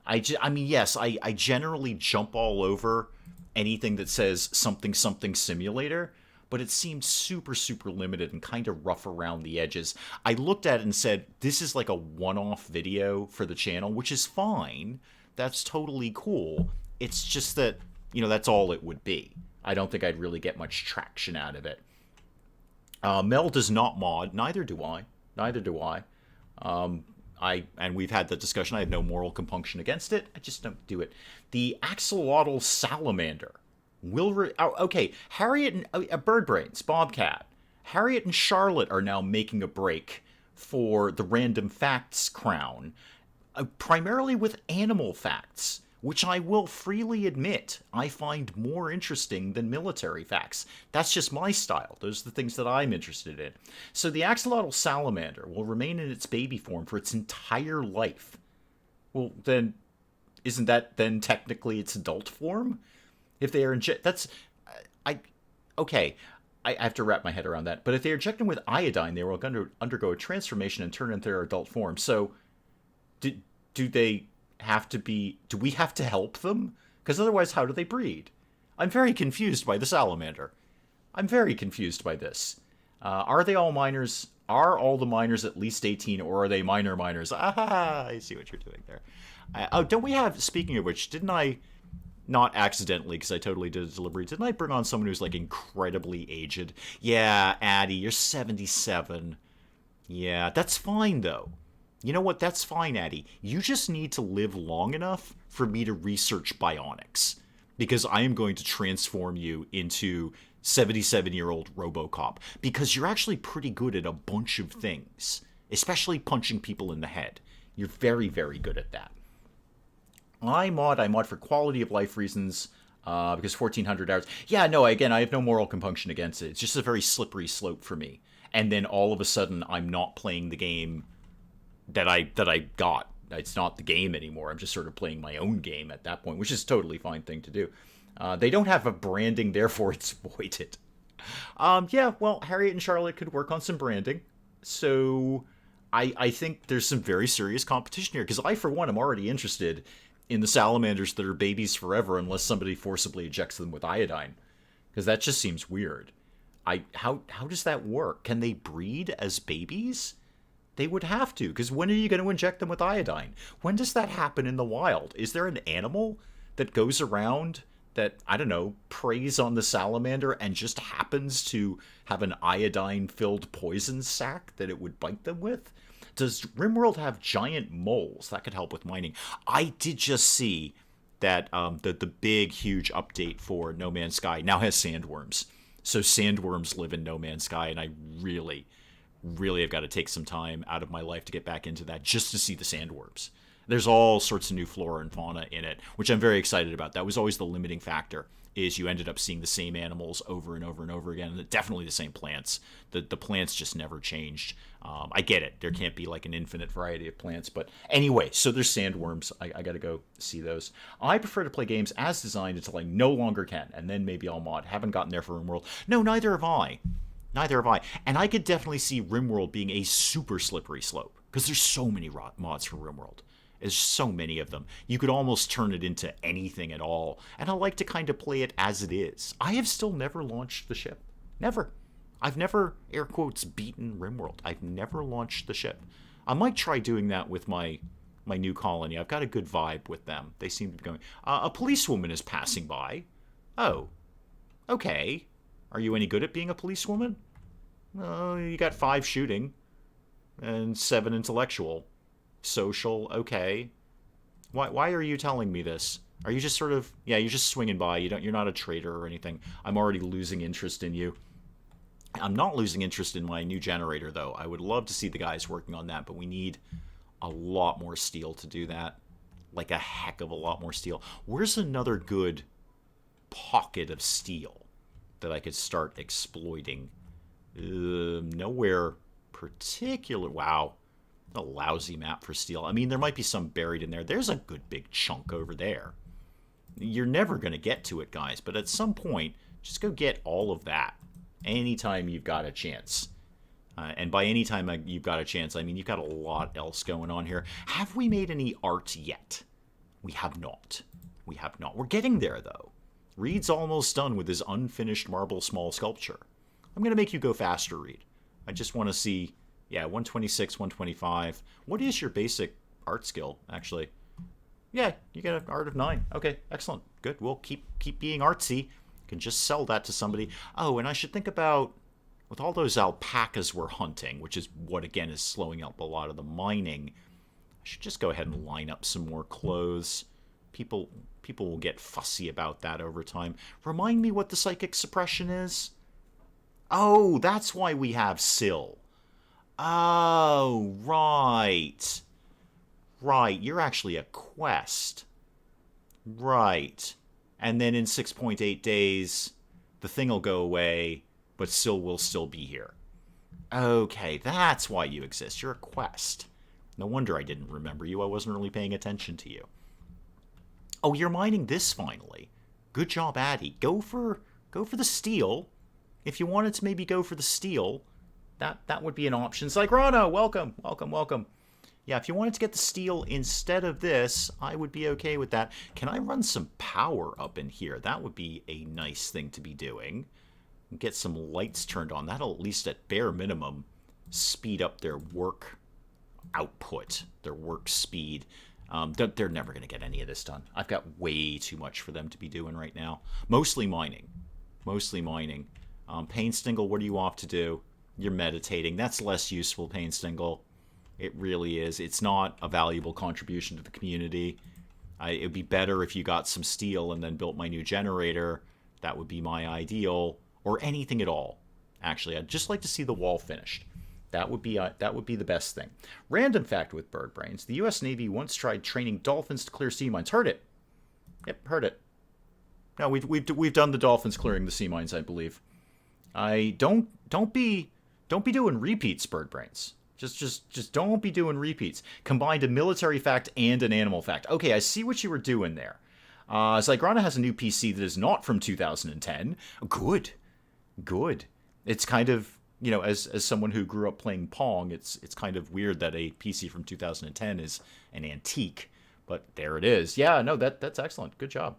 I mean, yes, I generally jump all over anything that says something simulator, but it seemed super, super limited and kind of rough around the edges. I looked at it and said, this is like a one-off video for the channel, which is fine. That's totally cool. It's just that, that's all it would be. I don't think I'd really get much traction out of it. Mel does not mod. Neither do I. And we've had the discussion. I have no moral compunction against it. I just don't do it. The axolotl salamander will. Okay, Harriet and Bird Brains, Bobcat. Harriet and Charlotte are now making a break for the random facts crown, primarily with animal facts, which I will freely admit I find more interesting than military facts. That's just my style. Those are the things that I'm interested in. So the axolotl salamander will remain in its baby form for its entire life. Well, then, isn't that then technically its adult form? If they are okay, I have to wrap my head around that. But if they are injected with iodine, they will undergo a transformation and turn into their adult form. So, do they have to be... Do we have to help them? Because otherwise, how do they breed? I'm very confused by the salamander. I'm very confused by this. Are they all minors? Are all the minors at least 18, or are they minors? Ah, I see what you're doing there. Oh, don't we have... Speaking of which, didn't I... Not accidentally, because I totally did it deliberately. Didn't I bring on someone who's, like, incredibly aged? Yeah, Addie, you're 77. Yeah, that's fine, though. You know what? That's fine, Addie. You just need to live long enough for me to research bionics. Because I am going to transform you into 77-year-old RoboCop. Because you're actually pretty good at a bunch of things. Especially punching people in the head. You're very, very good at that. I mod for quality of life reasons, because 1,400 hours. Yeah, no, again, I have no moral compunction against it. It's just a very slippery slope for me. And then all of a sudden, I'm not playing the game that I got. It's not the game anymore. I'm just sort of playing my own game at that point, which is a totally fine thing to do. They don't have a branding, therefore it's voided. Yeah, well, Harriet and Charlotte could work on some branding. So I think there's some very serious competition here, because I, for one, am already interested in the salamanders that are babies forever unless somebody forcibly ejects them with iodine. Because that just seems weird. How does that work? Can they breed as babies? They would have to, because when are you going to inject them with iodine? When does that happen in the wild? Is there an animal that goes around that, I don't know, preys on the salamander and just happens to have an iodine-filled poison sac that it would bite them with? Does RimWorld have giant moles? That could help with mining. I did just see that the big, huge update for No Man's Sky now has sandworms. So sandworms live in No Man's Sky, and I really have got to take some time out of my life to get back into that just to see the sandworms. There's all sorts of new flora and fauna in it, which I'm very excited about. That was always the limiting factor, is you ended up seeing the same animals over and over and over again, and definitely the same plants. The plants just never changed. I get it. There can't be like an infinite variety of plants, but anyway, so there's sandworms. I got to go see those. I prefer to play games as designed until I no longer can, and then maybe I'll mod. Haven't gotten there for RimWorld. No, neither have I. And I could definitely see RimWorld being a super slippery slope, because there's so many mods for RimWorld. There's so many of them. You could almost turn it into anything at all. And I like to kind of play it as it is. I have still never launched the ship. Never. I've never, air quotes, beaten RimWorld. I've never launched the ship. I might try doing that with my new colony. I've got a good vibe with them. They seem to be going... a policewoman is passing by. Oh. Okay. Are you any good at being a policewoman? You got 5 shooting. And 7 intellectual. Social, okay. Why are you telling me this? Are you just sort of, yeah, you're just swinging by. You're not a trader or anything. I'm already losing interest in you. I'm not losing interest in my new generator, though. I would love to see the guys working on that, but we need a lot more steel to do that. Like a heck of a lot more steel. Where's another good pocket of steel that I could start exploiting? Nowhere particular. Wow. A lousy map for steel. I mean, there might be some buried in there. There's a good big chunk over there. You're never going to get to it, guys, but at some point, just go get all of that anytime you've got a chance. And by any time you've got a chance, I mean you've got a lot else going on here. Have we made any art yet? We have not. We have not. We're getting there, though. Reed's almost done with his unfinished marble small sculpture. I'm going to make you go faster, Reed. I just want to see, yeah, 126, 125. What is your basic art skill, actually? Yeah, you get an art of 9. Okay, excellent. Good. We'll keep being artsy. Can just sell that to somebody. Oh, and I should think about, with all those alpacas we're hunting, which is what, again, is slowing up a lot of the mining, I should just go ahead and line up some more clothes. People will get fussy about that over time. Remind me what the psychic suppression is? Oh, that's why we have Syl. Oh, right. Right, you're actually a quest. Right. And then in 6.8 days, the thing will go away, but Syl will still be here. Okay, that's why you exist. You're a quest. No wonder I didn't remember you. I wasn't really paying attention to you. Oh, you're mining this finally. Good job, Addy. Go for the steel. If you wanted to maybe go for the steel, that would be an option. Cycrano, welcome, welcome, welcome. Yeah, if you wanted to get the steel instead of this, I would be okay with that. Can I run some power up in here? That would be a nice thing to be doing. Get some lights turned on. That'll, at least at bare minimum, speed up their work output, their work speed. They're never going to get any of this done. I've got way too much for them to be doing right now. Mostly mining. Mostly mining. Painstingle, what are you off to do? You're meditating. That's less useful, Painstingle. It really is. It's not a valuable contribution to the community. It would be better if you got some steel and then built my new generator. That would be my ideal. Or anything at all. Actually, I'd just like to see the wall finished. That would be the best thing. Random fact with bird brains. The U.S. Navy once tried training dolphins to clear sea mines. Heard it. Yep, heard it. No, we've done the dolphins clearing the sea mines, I believe. I don't be doing repeats, bird brains. Just don't be doing repeats. Combined a military fact and an animal fact. Okay, I see what you were doing there. Zygrana has a new PC that is not from 2010. Good. It's kind of, you know, as someone who grew up playing Pong, it's kind of weird that a PC from 2010 is an antique. But there it is. Yeah, no, that's excellent. Good job.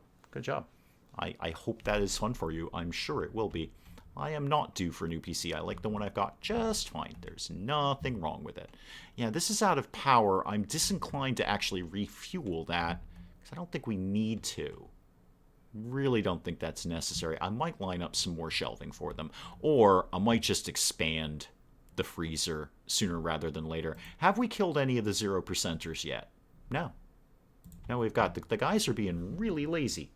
I hope that is fun for you. I'm sure it will be. I am not due for a new PC. I like the one I've got just fine. There's nothing wrong with it. Yeah, this is out of power. I'm disinclined to actually refuel that because I don't think we need to. Really don't think that's necessary. I might line up some more shelving for them. Or I might just expand the freezer sooner rather than later. Have we killed any of the 0%ers yet? No. No, we've got... The guys are being really lazy.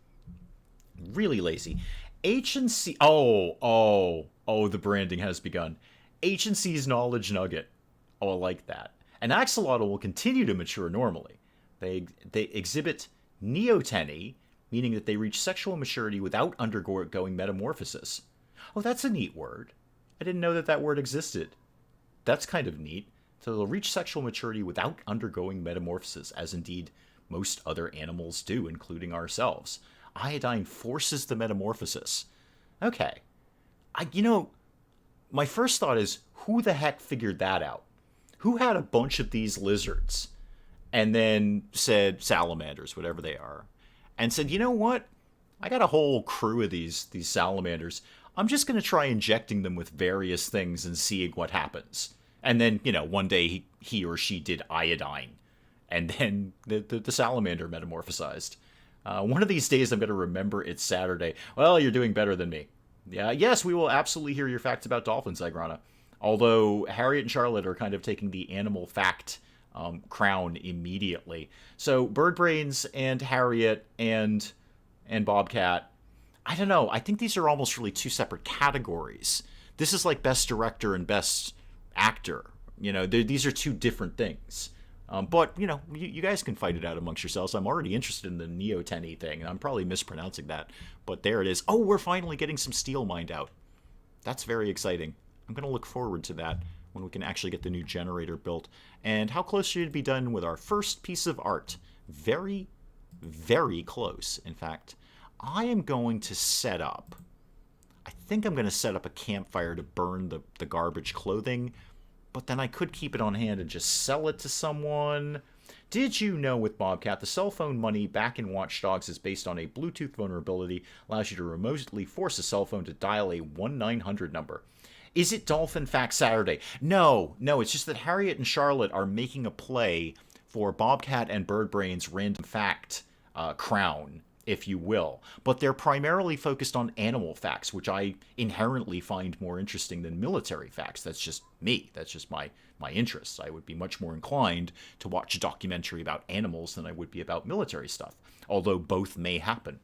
Really lazy. H&C... Oh, the branding has begun. H&C's Knowledge Nugget. Oh, I like that. An axolotl will continue to mature normally. They exhibit neoteny, meaning that they reach sexual maturity without undergoing metamorphosis. Oh, that's a neat word. I didn't know that word existed. That's kind of neat. So they'll reach sexual maturity without undergoing metamorphosis, as indeed most other animals do, including ourselves. Iodine forces the metamorphosis. Okay. My first thought is, who the heck figured that out? Who had a bunch of these lizards and then said, salamanders, whatever they are, and said, you know what? I got a whole crew of these salamanders. I'm just going to try injecting them with various things and seeing what happens. And then, one day he or she did iodine. And then the salamander metamorphosized. One of these days I'm going to remember it's Saturday. Well, you're doing better than me. Yeah, yes, we will absolutely hear your facts about dolphins, Zygrana. Although Harriet and Charlotte are kind of taking the animal fact crown immediately. So Bird Brains and Harriet and Bobcat, I don't know. I think these are almost really two separate categories. This is like best director and best actor. These are two different things. But, you guys can fight it out amongst yourselves. I'm already interested in the Neo-Tenny thing, and I'm probably mispronouncing that. But there it is. Oh, we're finally getting some steel mined out. That's very exciting. I'm going to look forward to that when we can actually get the new generator built. And how close should it be done with our first piece of art? Very, very close. In fact, I am going to set up... I think I'm going to set up a campfire to burn the garbage clothing, but then I could keep it on hand and just sell it to someone. Did you know with Bobcat, the cell phone money back in Watch Dogs is based on a Bluetooth vulnerability, allows you to remotely force a cell phone to dial a 1-900 number. Is it Dolphin Fact Saturday? No, it's just that Harriet and Charlotte are making a play for Bobcat and Birdbrain's random fact crown, if you will. But they're primarily focused on animal facts, which I inherently find more interesting than military facts. That's just me. That's just my interests. I would be much more inclined to watch a documentary about animals than I would be about military stuff, although both may happen.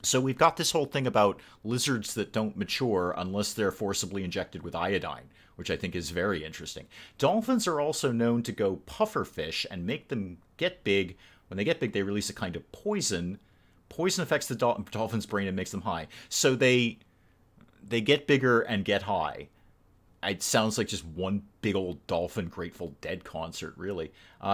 So we've got this whole thing about lizards that don't mature unless they're forcibly injected with iodine, which I think is very interesting. Dolphins are also known to go pufferfish and make them get big. When they get big, they release a kind of poison. Poison affects the dolphin's brain and makes them high. So they get bigger and get high. It sounds like just one big old dolphin Grateful Dead concert, really.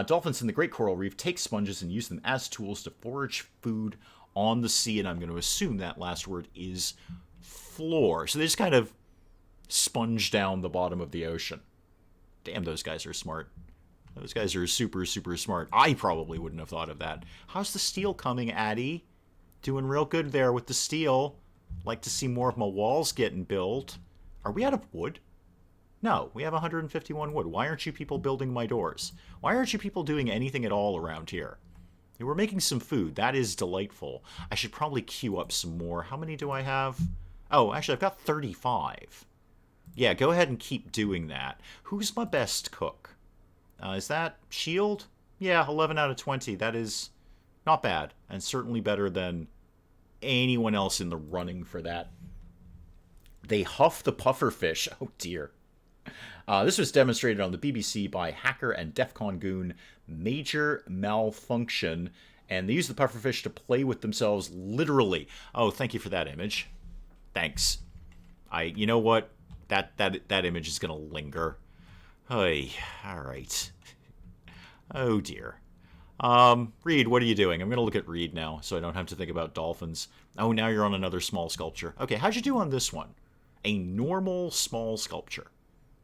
Dolphins in the Great Coral Reef take sponges and use them as tools to forage food on the sea, and I'm going to assume that last word is floor. So they just kind of sponge down the bottom of the ocean. Damn, those guys are smart. Those guys are super, super smart. I probably wouldn't have thought of that. How's the steel coming, Addie? Doing real good there with the steel. Like to see more of my walls getting built. Are we out of wood? No, we have 151 wood. Why aren't you people building my doors? Why aren't you people doing anything at all around here? We're making some food. That is delightful. I should probably queue up some more. How many do I have? Oh, actually, I've got 35. Yeah, go ahead and keep doing that. Who's my best cook? Is that Shield? Yeah, 11 out of 20. That is not bad, and certainly better than anyone else in the running for that. They huff the pufferfish. Oh, dear. This was demonstrated on the BBC by hacker and DEFCON goon Major Malfunction, and they use the pufferfish to play with themselves literally. Oh, thank you for that image. Thanks. You know what? That image is going to linger. Hey, all right. Oh, dear. Reed, what are you doing? I'm going to look at Reed now, so I don't have to think about dolphins. Oh, now you're on another small sculpture. Okay, how'd you do on this one? A normal small sculpture.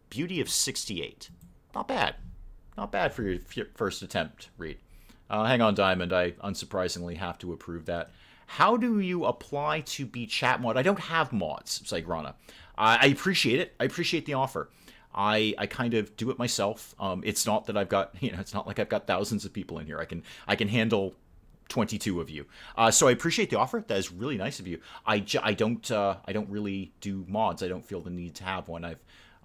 Beauty of 68. Not bad. Not bad for your first attempt, Reed. Hang on, Diamond. I unsurprisingly have to approve that. How do you apply to be chat mod? I don't have mods, Psygrana. I appreciate it. I appreciate the offer. I kind of do it myself. It's not that I've got, it's not like I've got thousands of people in here. I can handle 22 of you. So I appreciate the offer. That is really nice of you. I don't really do mods. I don't feel the need to have one.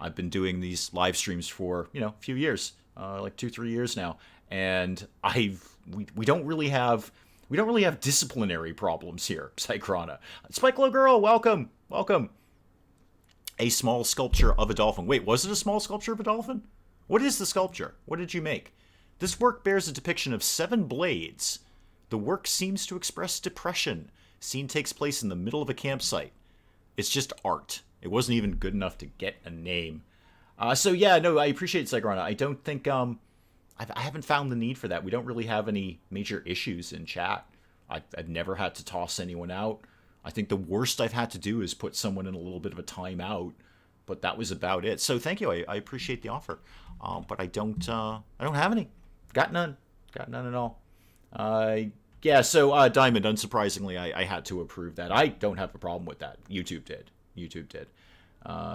I've been doing these live streams for, a few years, like 2-3 years now. And we don't really have disciplinary problems here, Psychrona. Spike Low Girl, welcome. A small sculpture of a dolphin. Wait, was it a small sculpture of a dolphin? What is the sculpture? What did you make? This work bears a depiction of 7 blades. The work seems to express depression. Scene takes place in the middle of a campsite. It's just art. It wasn't even good enough to get a name. So yeah, no, I appreciate it, Psychrona. I don't think, I haven't found the need for that. We don't really have any major issues in chat. I've never had to toss anyone out. I think the worst I've had to do is put someone in a little bit of a timeout, but that was about it. So thank you. I appreciate the offer. But I don't have any. Got none at all. Yeah, so Diamond, unsurprisingly, I had to approve that. I don't have a problem with that. YouTube did.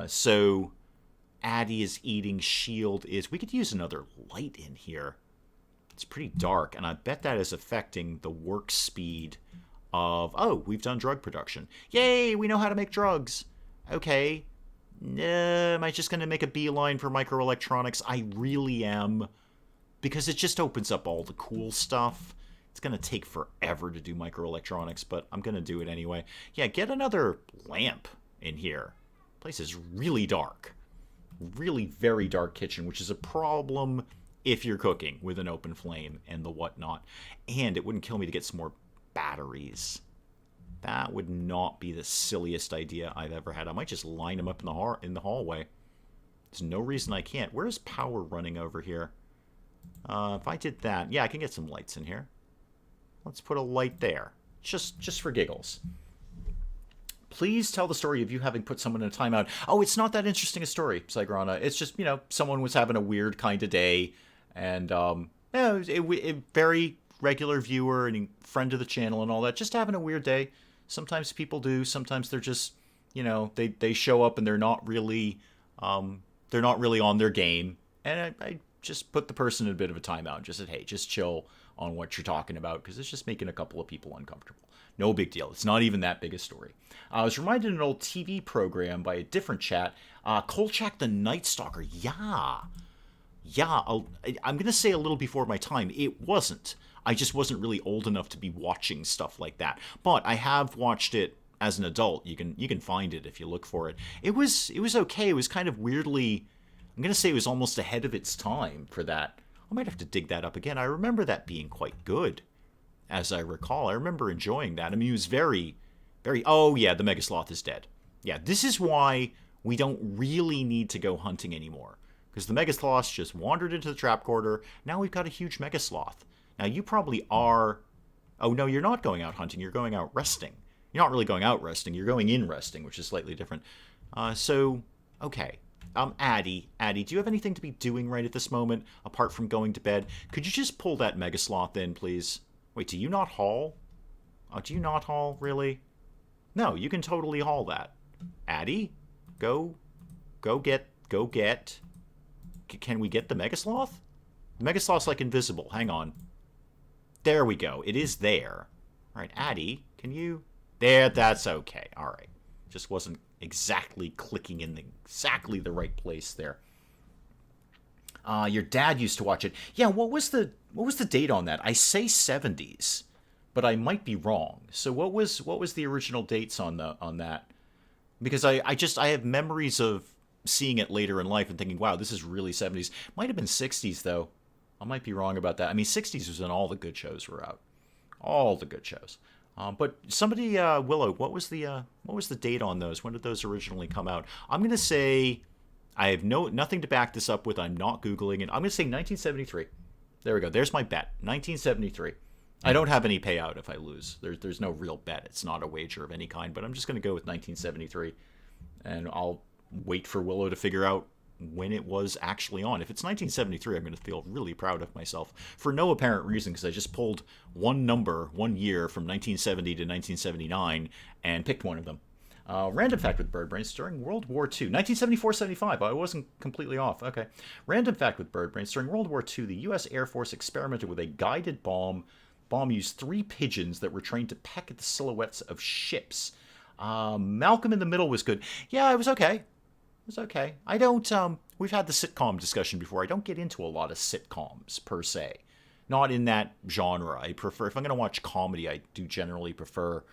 So Addie is eating. Shield is... We could use another light in here. It's pretty dark, and I bet that is affecting the work speed of... Oh, we've done drug production. Yay, we know how to make drugs. Okay. Am I just going to make a beeline for microelectronics? I really am. because it just opens up all the cool stuff. It's going to take forever to do microelectronics, but I'm going to do it anyway. Yeah, get another lamp in here. Place is really dark. Really very dark kitchen, which is a problem if you're cooking with an open flame and the whatnot. And it wouldn't kill me to get some more batteries. That would not be the silliest idea I've ever had. I might just line them up in the hallway. There's no reason I can't. Where's power running over here? If I did that, yeah, I can get some lights in here. Let's put a light there, just for giggles. Please tell the story of you having put someone in a timeout. Oh, it's not that interesting a story, Psygrana. It's just, someone was having a weird kind of day, and very regular viewer and friend of the channel and all that, just having a weird day. Sometimes people do. Sometimes they're just, they show up and they're not really on their game. And I just put the person in a bit of a timeout and just said, hey, just chill on what you're talking about, because it's just making a couple of people uncomfortable. No big deal. It's not even that big a story. I was reminded of an old TV program by a different chat, Kolchak the Night Stalker. Yeah, I'm going to say a little before my time. It wasn't. I just wasn't really old enough to be watching stuff like that. But I have watched it as an adult. You can find it if you look for it. It was okay. It was kind of weirdly, I'm going to say it was almost ahead of its time for that. I might have to dig that up again. I remember that being quite good, as I recall. I remember enjoying that. I mean, it was very, very... Oh, yeah, the Megasloth is dead. Yeah, this is why we don't really need to go hunting anymore. Because the Megasloth just wandered into the trap corridor. Now we've got a huge Megasloth. Now, you probably are... Oh, no, you're not going out hunting. You're going out resting. You're not really going out resting. You're going in resting, which is slightly different. Okay. Addy, do you have anything to be doing right at this moment, apart from going to bed? Could you just pull that Megasloth in, please? Wait, do you not haul? Oh, do you not haul, really? No, you can totally haul that. Addy, go get. Can we get the Megasloth? The Megasloth's like invisible. Hang on. There we go. It is there. All right, Addy, can you? There, that's okay. All right. Just wasn't exactly clicking in exactly the right place there. Your dad used to watch it. Yeah, what was the date on that? I say 70s, but I might be wrong. So what was the original dates on that? Because I have memories of seeing it later in life and thinking, wow, this is really 70s. Might have been 60s though. I might be wrong about that. I mean, 60s was when all the good shows were out. All the good shows. But somebody, Willow, what was the date on those? When did those originally come out? I'm going to say, I have nothing to back this up with. I'm not Googling it. I'm going to say 1973. There we go. There's my bet. 1973. I don't have any payout if I lose. There's no real bet. It's not a wager of any kind, but I'm just going to go with 1973. And I'll wait for Willow to figure out when it was actually on. If it's 1973, I'm going to feel really proud of myself for no apparent reason, because I just pulled one year from 1970 to 1979 and picked one of them. Random fact with Bird Brains: during World War II, 1974-75, I wasn't completely off. Okay. Random fact with Bird Brains: during World War II, the U.S. Air Force experimented with a guided bomb. Bomb used 3 pigeons that were trained to peck at the silhouettes of ships. Malcolm in the Middle was good. Yeah, it was okay. It was okay. I don't, we've had the sitcom discussion before. I don't get into a lot of sitcoms, per se. Not in that genre. I prefer, if I'm going to watch comedy, I do generally prefer,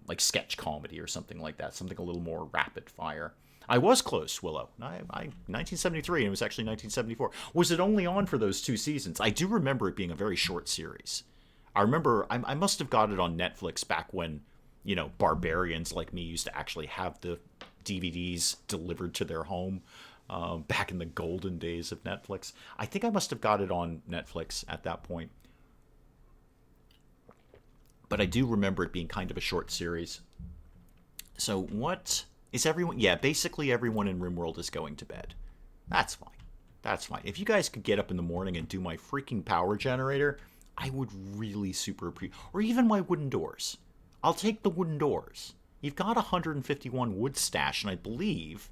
like sketch comedy or something like that. Something a little more rapid fire. I was close, Willow. 1973, and it was actually 1974. Was it only on for those 2 seasons? I do remember it being a very short series. I remember, I must have got it on Netflix back when, barbarians like me used to actually have the DVDs delivered to their home, back in the golden days of Netflix. I think I must have got it on Netflix at that point. But I do remember it being kind of a short series. So what is everyone? Yeah, basically everyone in RimWorld is going to bed. That's fine. That's fine. If you guys could get up in the morning and do my freaking power generator, I would really super appreciate. Or even my wooden doors. I'll take the wooden doors. You've got 151 wood stash, and I believe...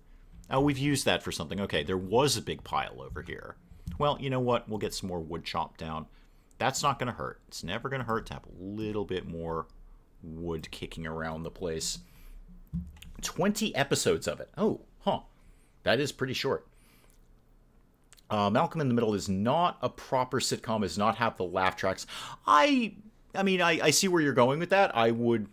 Oh, we've used that for something. Okay, there was a big pile over here. Well, you know what? We'll get some more wood chopped down. That's not going to hurt. It's never going to hurt to have a little bit more wood kicking around the place. 20 episodes of it. Oh, huh. That is pretty short. Malcolm in the Middle is not a proper sitcom, does not have the laugh tracks. I I see where you're going with that. I would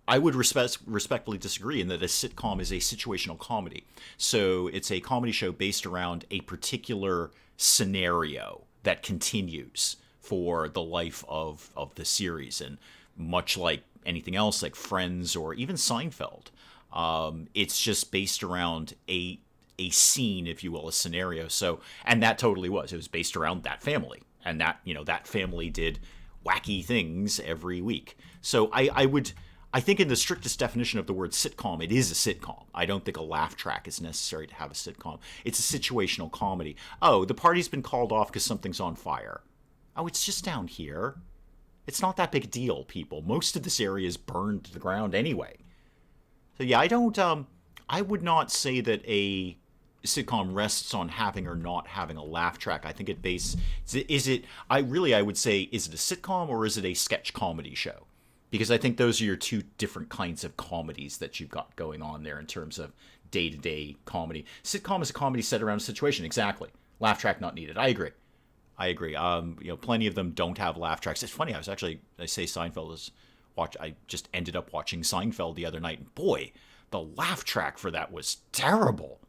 respectfully disagree in that a sitcom is a situational comedy. So it's a comedy show based around a particular scenario that continues for the life of the series. And much like anything else, like Friends or even Seinfeld, it's just based around a scene, if you will, a scenario. So, and that totally was. It was based around that family, and that that family did wacky things every week. So I think in the strictest definition of the word sitcom, it is a sitcom. I don't think a laugh track is necessary to have a sitcom. It's a situational comedy. Oh, the party's been called off because something's on fire. Oh, it's just down here. It's not that big a deal, people. Most of this area is burned to the ground anyway. So yeah, I would not say that a sitcom rests on having or not having a laugh track. I think I would say, is it a sitcom or is it a sketch comedy show? Because I think those are your two different kinds of comedies that you've got going on there in terms of day-to-day comedy. Sitcom is a comedy set around a situation, exactly. Laugh track not needed. I agree. Plenty of them don't have laugh tracks. It's funny. I say Seinfeld is I just ended up watching Seinfeld the other night, and boy, the laugh track for that was terrible.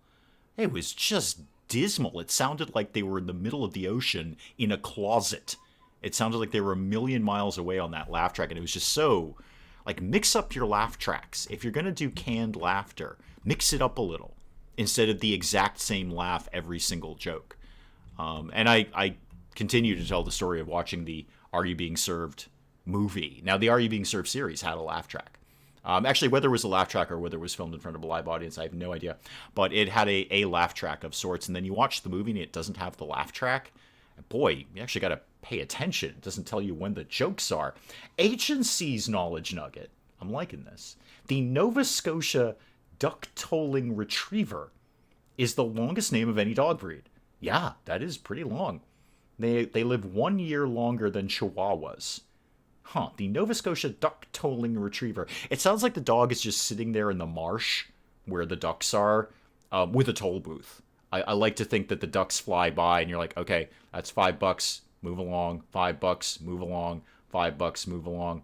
It was just dismal. It sounded like they were in the middle of the ocean in a closet. It sounded like they were a million miles away on that laugh track, and it was just so, like, mix up your laugh tracks. If you're going to do canned laughter, mix it up a little instead of the exact same laugh every single joke. And I continue to tell the story of watching the Are You Being Served movie. Now, the Are You Being Served series had a laugh track. Actually, whether it was a laugh track or whether it was filmed in front of a live audience, I have no idea. But it had a laugh track of sorts, and then you watch the movie and it doesn't have the laugh track. And boy, you actually got to pay attention. It doesn't tell you when the jokes are. H&C's knowledge nugget. I'm liking this. The Nova Scotia duck-tolling retriever is the longest name of any dog breed. Yeah, that is pretty long. They live 1 year longer than Chihuahuas. Huh, the Nova Scotia duck-tolling retriever. It sounds like the dog is just sitting there in the marsh where the ducks are with a toll booth. I like to think that the ducks fly by and you're like, okay, that's $5, move along, $5, move along, $5, move along.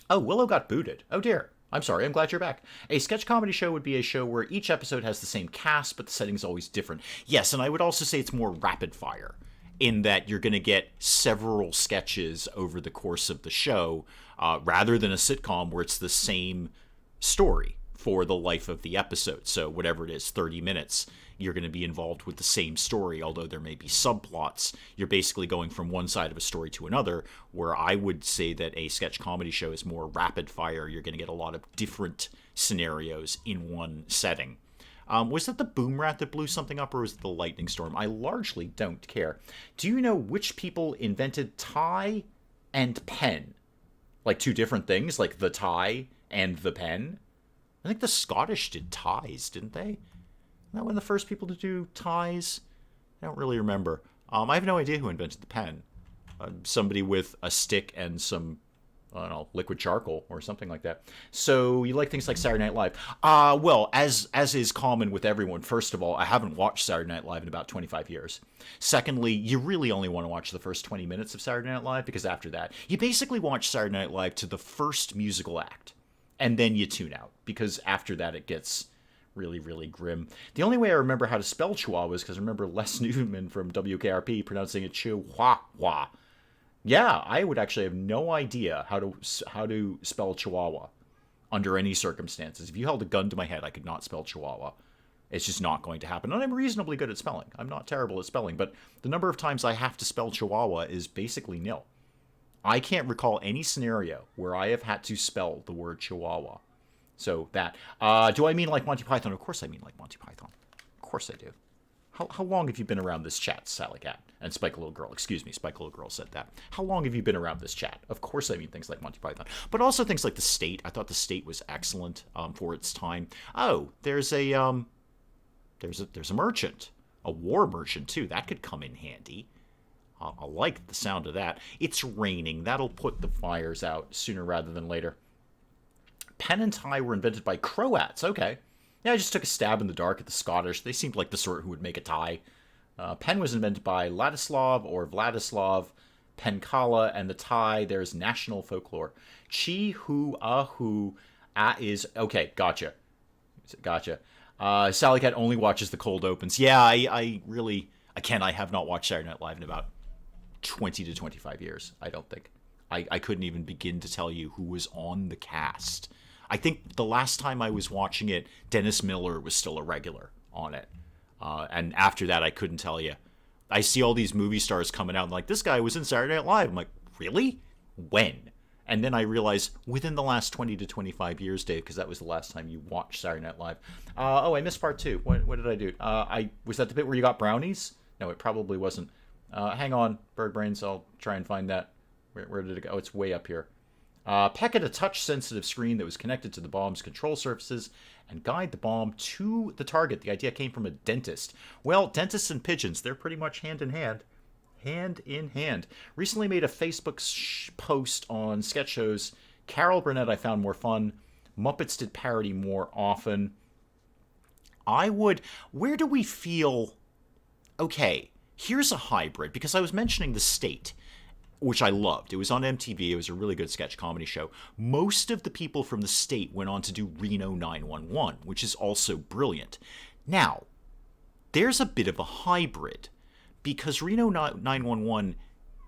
Oh, Willow got booted. Oh dear. I'm sorry, I'm glad you're back. A sketch comedy show would be a show where each episode has the same cast, but the setting's always different. Yes, and I would also say it's more rapid fire, in that you're going to get several sketches over the course of the show, rather than a sitcom where it's the same story for the life of the episode. So whatever it is, 30 minutes, you're going to be involved with the same story, although there may be subplots. You're basically going from one side of a story to another, where I would say that a sketch comedy show is more rapid fire. You're going to get a lot of different scenarios in one setting. Was that the boom rat that blew something up, or was it the lightning storm? I largely don't care. Do you know which people invented tie and pen? Like two different things, like the tie and the pen? I think the Scottish did ties, didn't they? Isn't that one of the first people to do ties? I don't really remember. I have no idea who invented the pen. Somebody with a stick and some, I don't know, liquid charcoal or something like that. So you like things like Saturday Night Live. Well, as is common with everyone, first of all, I haven't watched Saturday Night Live in about 25 years. Secondly, you really only want to watch the first 20 minutes of Saturday Night Live, because after that, you basically watch Saturday Night Live to the first musical act. And then you tune out, because after that it gets really, really grim. The only way I remember how to spell Chihuahua is because I remember Les Newman from WKRP pronouncing it Chihuahua. Yeah, I would actually have no idea how to spell Chihuahua under any circumstances. If you held a gun to my head, I could not spell Chihuahua. It's just not going to happen. And I'm reasonably good at spelling. I'm not terrible at spelling, but the number of times I have to spell Chihuahua is basically nil. I can't recall any scenario where I have had to spell the word Chihuahua. So that. Do I mean like Monty Python? Of course I mean like Monty Python. Of course I do. How long have you been around this chat, Sally Cat? And Spike Little Girl. Excuse me, Spike Little Girl said that. How long have you been around this chat? Of course I mean things like Monty Python. But also things like The State. I thought The State was excellent for its time. Oh, there's a merchant. A war merchant, too. That could come in handy. I like the sound of that. It's raining. That'll put the fires out sooner rather than later. Pen and tie were invented by Croats. Okay. Yeah, I just took a stab in the dark at the Scottish. They seemed like the sort who would make a tie. Pen was invented by Ladislav or Vladislav Penkala, and the Thai, there's national folklore. Chi hu ahu a is okay. Gotcha. Sally Cat only watches the cold opens. Yeah, I really I have not watched Saturday Night Live in about 20 to 25 years. I don't think I couldn't even begin to tell you who was on the cast. I think the last time I was watching it, Dennis Miller was still a regular on it. And after that, I couldn't tell you. I see all these movie stars coming out and like, this guy was in Saturday Night Live. I'm like, really? When? And then I realized within the last 20 to 25 years, Dave, because that was the last time you watched Saturday Night Live. I missed part 2. What did I do? Was that the bit where you got brownies? No, it probably wasn't. Hang on, Bird Brains. I'll try and find that. Where did it go? Oh, it's way up here. Peck had a touch-sensitive screen that was connected to the bomb's control surfaces and guide the bomb to the target. The idea came from a dentist. Well, dentists and pigeons, they're pretty much hand in hand. Hand in hand. Recently made a Facebook post on sketch shows. Carol Burnett I found more fun. Muppets did parody more often. Where do we feel... Okay, here's a hybrid, because I was mentioning The State, which I loved. It was on MTV. It was a really good sketch comedy show. Most of the people from The State went on to do Reno 911, which is also brilliant. Now, there's a bit of a hybrid, because Reno 911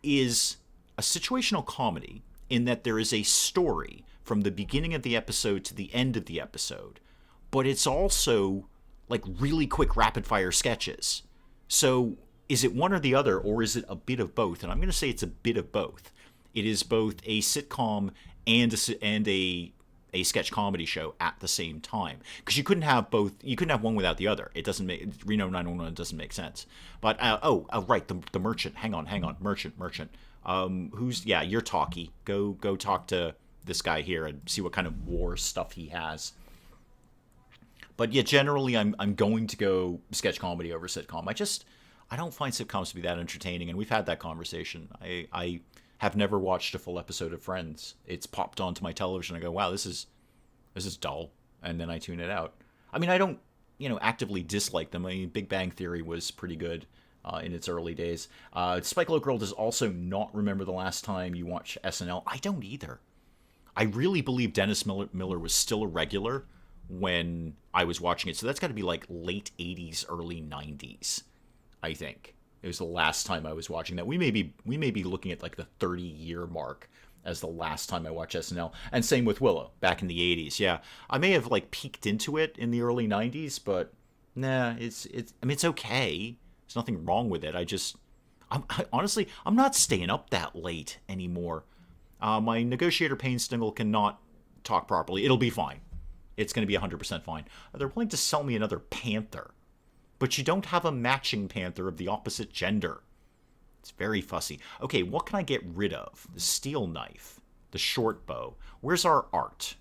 is a situational comedy in that there is a story from the beginning of the episode to the end of the episode, but it's also like really quick rapid-fire sketches. So is it one or the other, or is it a bit of both? And I'm going to say it's a bit of both. It is both a sitcom and a sketch comedy show at the same time, because you couldn't have both. You couldn't have one without the other. It doesn't make Reno 911 doesn't make sense. But right, the merchant. Hang on, merchant. You're talky. Go talk to this guy here and see what kind of war stuff he has. But yeah, generally I'm going to go sketch comedy over sitcom. I don't find sitcoms to be that entertaining, and we've had that conversation. I have never watched a full episode of Friends. It's popped onto my television. I go, wow, this is dull, and then I tune it out. I mean, I don't actively dislike them. I mean, Big Bang Theory was pretty good in its early days. Spike Lee Girl does also not remember the last time you watched SNL. I don't either. I really believe Dennis Miller was still a regular when I was watching it, so that's got to be like late 80s, early 90s. I think it was the last time I was watching that. We may be looking at like the 30-year mark as the last time I watched SNL. And same with Willow back in the 80s. Yeah, I may have like peeked into it in the early 90s, but nah, it's okay. There's nothing wrong with it. Honestly, I'm not staying up that late anymore. My negotiator Payne Stingle cannot talk properly. It'll be fine. It's going to be 100% fine. They're willing to sell me another panther, but you don't have a matching panther of the opposite gender. It's very fussy. Okay, what can I get rid of? The steel knife, the short bow. Where's our art?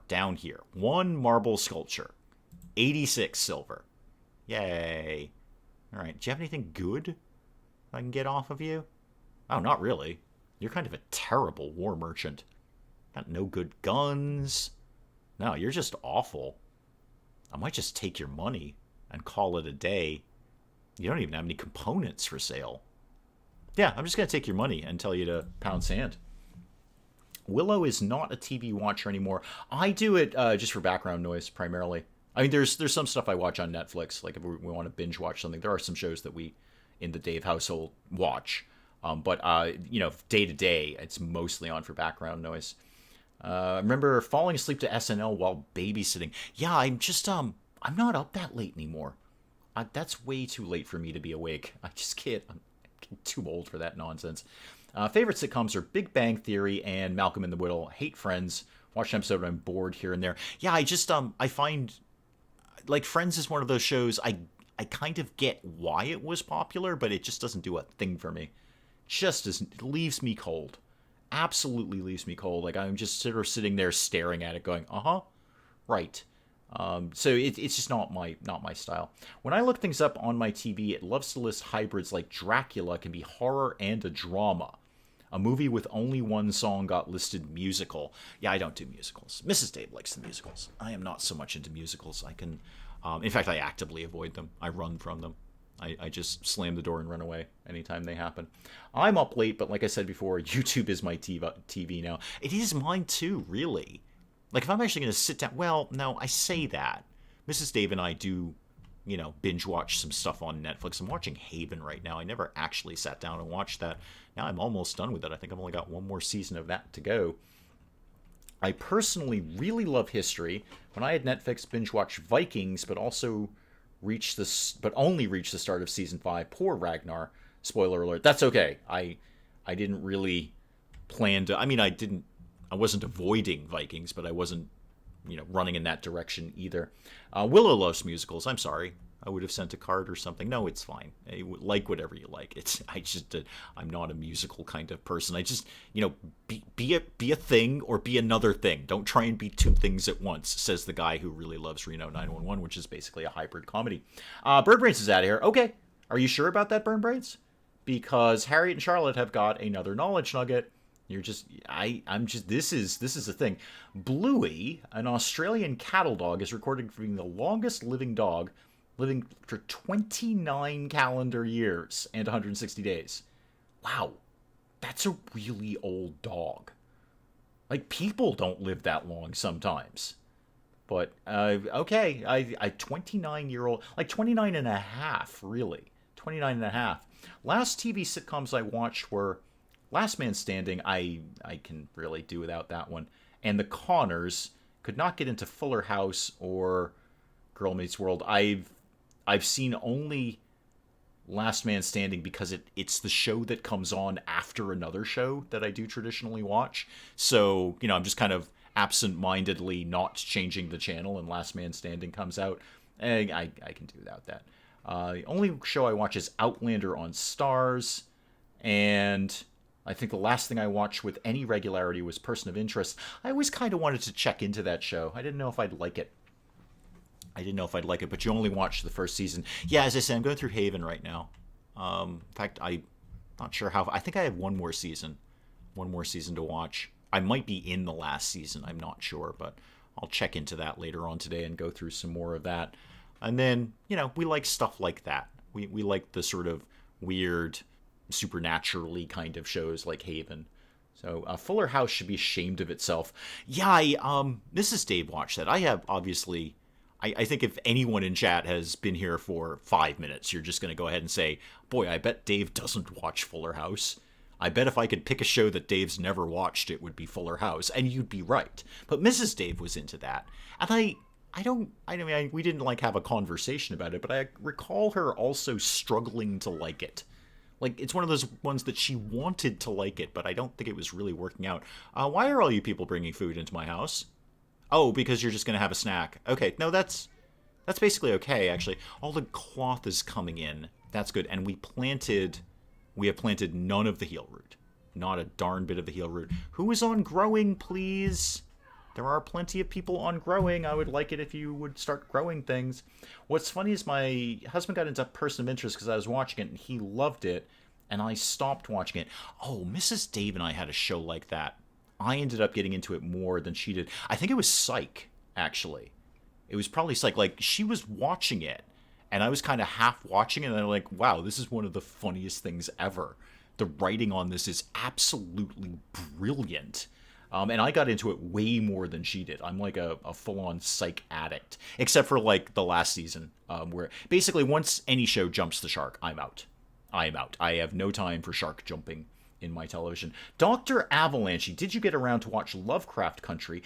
Down here. 1 marble sculpture. 86 silver. Yay. All right, do you have anything good I can get off of you? Oh, not really. You're kind of a terrible war merchant. Got no good guns. No, you're just awful. I might just take your money and call it a day. You don't even have any components for sale. Yeah, I'm just going to take your money and tell you to pound sand. Willow is not a TV watcher anymore. I do it just for background noise, primarily. I mean, there's some stuff I watch on Netflix. Like, if we want to binge watch something, there are some shows that we, in the Dave household, watch. But day to day, it's mostly on for background noise. I remember falling asleep to SNL while babysitting. Yeah, I'm not up that late anymore. That's way too late for me to be awake. I just can't. I'm too old for that nonsense. Favorite sitcoms are Big Bang Theory and Malcolm in the Middle. Hate Friends. Watch an episode when I'm bored here and there. Yeah, I find, like, Friends is one of those shows I kind of get why it was popular, but it just doesn't do a thing for me. It leaves me cold. Absolutely leaves me cold. Like, I'm just sort of sitting there staring at it going, right. So it's just not my style. When I look things up on my TV, it loves to list hybrids like Dracula can be horror and a drama. A movie with only one song got listed musical. Yeah, I don't do musicals. Mrs. Dave likes the musicals. I am not so much into musicals. In fact, I actively avoid them. I run from them. I just slam the door and run away anytime they happen. I'm up late, but like I said before, YouTube is my TV now. It is mine too, really. Like, if I'm actually going to sit down... Well, no, I say that. Mrs. Dave and I do, binge watch some stuff on Netflix. I'm watching Haven right now. I never actually sat down and watched that. Now I'm almost done with it. I think I've only got one more season of that to go. I personally really love history. When I had Netflix, binge watched Vikings, but only reached the start of season 5. Poor Ragnar. Spoiler alert. That's okay. I didn't really plan to... I wasn't avoiding Vikings, but I wasn't, running in that direction either. Willow loves musicals. I'm sorry. I would have sent a card or something. No, it's fine. Like whatever you like. I'm not a musical kind of person. I just, be a thing or be another thing. Don't try and be two things at once, says the guy who really loves Reno 911, which is basically a hybrid comedy. Bird Brains is out of here. Okay. Are you sure about that, Bird Brains? Because Harriet and Charlotte have got another knowledge nugget. This is the thing. Bluey, an Australian cattle dog, is recorded for being the longest living dog, living for 29 calendar years and 160 days. Wow. That's a really old dog. Like, people don't live that long sometimes. But, okay, I 29-year-old, like 29 and a half, really. 29 and a half. Last TV sitcoms I watched were Last Man Standing. I can really do without that one. And The Conners. Could not get into Fuller House or Girl Meets World. I've seen only Last Man Standing because it's the show that comes on after another show that I do traditionally watch. So, I'm just kind of absent-mindedly not changing the channel, and Last Man Standing comes out. I can do without that. The only show I watch is Outlander on Starz, and I think the last thing I watched with any regularity was Person of Interest. I always kind of wanted to check into that show. I didn't know if I'd like it. But you only watched the first season. Yeah, as I said, I'm going through Haven right now. In fact, I'm not sure how... I think I have one more season to watch. I might be in the last season. I'm not sure, but I'll check into that later on today and go through some more of that. And then, we like stuff like that. We like the sort of weird, supernaturally kind of shows like Haven. So Fuller House should be ashamed of itself. Yeah, Mrs. Dave watched that. I have, obviously... I think if anyone in chat has been here for 5 minutes, you're just going to go ahead and say, boy, I bet Dave doesn't watch Fuller House. I bet if I could pick a show that Dave's never watched, it would be Fuller House. And you'd be right. But Mrs. Dave was into that. And we didn't have a conversation about it, but I recall her also struggling to like it. Like, it's one of those ones that she wanted to like it, but I don't think it was really working out. Why are all you people bringing food into my house? Oh, because you're just going to have a snack. Okay, no, that's basically okay, actually. All the cloth is coming in. That's good. And we have planted none of the heel root. Not a darn bit of the heel root. Who is on growing, please? There are plenty of people on growing. I would like it if you would start growing things. What's funny is my husband got into Person of Interest because I was watching it, and he loved it, and I stopped watching it. Oh, Mrs. Dave and I had a show like that. I ended up getting into it more than she did. I think it was Psych, actually. It was probably Psych. Like, she was watching it, and I was kind of half watching it, and I'm like, wow, this is one of the funniest things ever. The writing on this is absolutely brilliant. And I got into it way more than she did. I'm like a full-on Psych addict. Except for, the last season, where basically once any show jumps the shark, I'm out. I have no time for shark jumping in my television. Dr. Avalanche, did you get around to watch Lovecraft Country?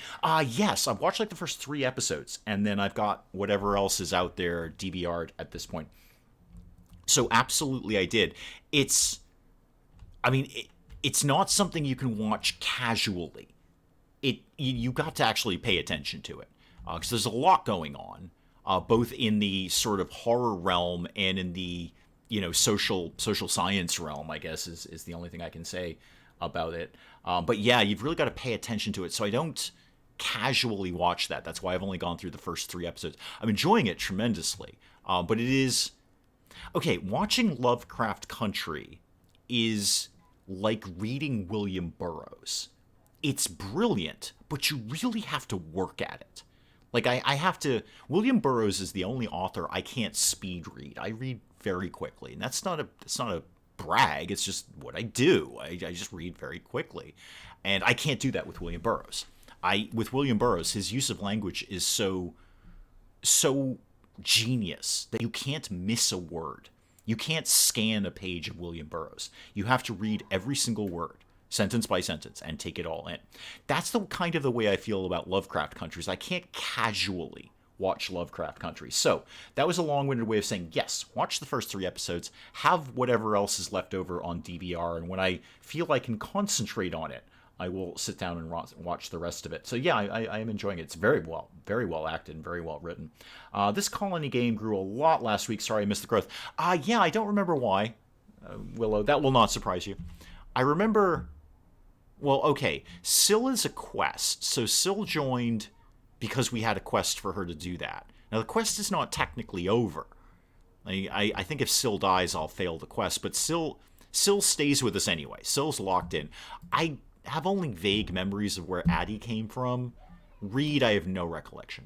Yes, I've watched the first 3 episodes, and then I've got whatever else is out there DVR'd at this point. So absolutely I did. It's not something you can watch casually. You got to actually pay attention to it, because there's a lot going on, both in the sort of horror realm and in the social science realm, I guess, is the only thing I can say about it. But yeah, you've really got to pay attention to it. So I don't casually watch that. That's why I've only gone through the first 3 episodes. I'm enjoying it tremendously. But it is... Okay, watching Lovecraft Country is like reading William Burroughs. It's brilliant, but you really have to work at it. Like I have to. William Burroughs is the only author I can't speed read. I read very quickly, and that's not a brag. It's just what I do. I just read very quickly, and I can't do that with William Burroughs. I with William Burroughs, his use of language is so genius that you can't miss a word. You can't scan a page of William Burroughs. You have to read every single word, sentence by sentence, and take it all in. That's the kind of the way I feel about Lovecraft Countries. I can't casually watch Lovecraft Country. So that was a long-winded way of saying, yes, watch the first 3 episodes, have whatever else is left over on DVR, and when I feel I can concentrate on it, I will sit down and watch the rest of it. So yeah, I am enjoying it. It's very well acted and very well written. This colony game grew a lot last week. Sorry I missed the growth. Yeah, I don't remember why, Willow. That will not surprise you. I remember, well, okay, Syl is a quest. So Syl joined because we had a quest for her to do that. Now, the quest is not technically over. I think if Syl dies, I'll fail the quest, but Syl stays with us anyway. Syl's locked in. I have only vague memories of where Addie came from. Reed, I have no recollection.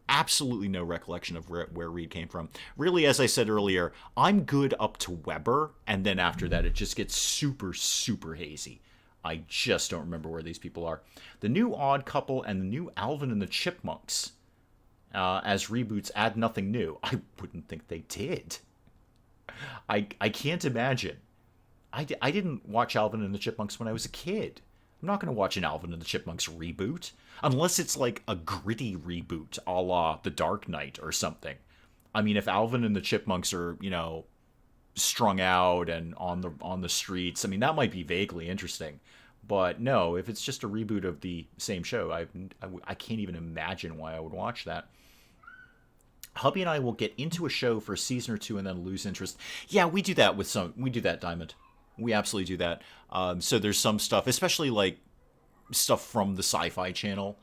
Absolutely no recollection of where Reed came from. Really, as I said earlier, I'm good up to Weber, and then after that, it just gets super, super hazy. I just don't remember where these people are. The new Odd Couple and the new Alvin and the Chipmunks as reboots add nothing new. I wouldn't think they did. I can't imagine. I didn't watch Alvin and the Chipmunks when I was a kid. I'm not going to watch an Alvin and the Chipmunks reboot. Unless it's like a gritty reboot a la The Dark Knight or something. I mean, if Alvin and the Chipmunks are, strung out and on the streets, I mean, that might be vaguely interesting. But no, if it's just a reboot of the same show, I can't even imagine why I would watch that. Hubby and I will get into a show for a season or 2 and then lose interest. Yeah, we do that we do that, Diamond. We absolutely do that. So there's some stuff, especially like stuff from the Sci-Fi Channel,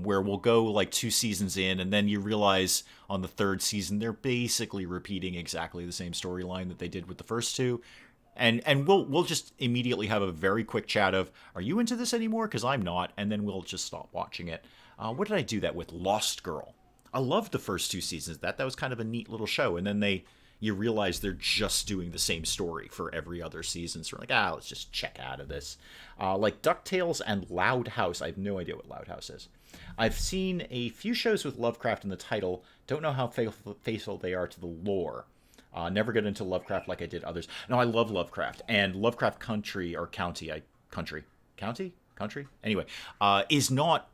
where we'll go like 2 seasons in, and then you realize on the 3rd season they're basically repeating exactly the same storyline that they did with the first 2, and we'll just immediately have a very quick chat of, are you into this anymore? Because I'm not, and then we'll just stop watching it. What did I do that with? Lost Girl. I loved the first 2 seasons. That was kind of a neat little show, and then you realize they're just doing the same story for every other season. So we're like, let's just check out of this. Like DuckTales and Loud House. I have no idea what Loud House is. I've seen a few shows with Lovecraft in the title. Don't know how faithful they are to the lore. Never get into Lovecraft like I did others. No, I love Lovecraft. And Lovecraft Country, or County, Country? Anyway, is not,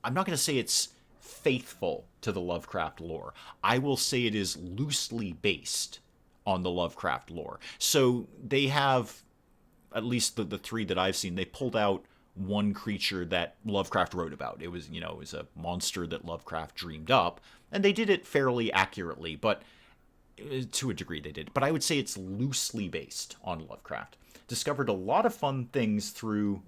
I'm not going to say it's faithful to the Lovecraft lore. I will say it is loosely based on the Lovecraft lore. So they have, at least the 3 that I've seen, they pulled out one creature that Lovecraft wrote about. It was, it was a monster that Lovecraft dreamed up, and they did it fairly accurately, but to a degree they did. But I would say it's loosely based on Lovecraft. Discovered a lot of fun things through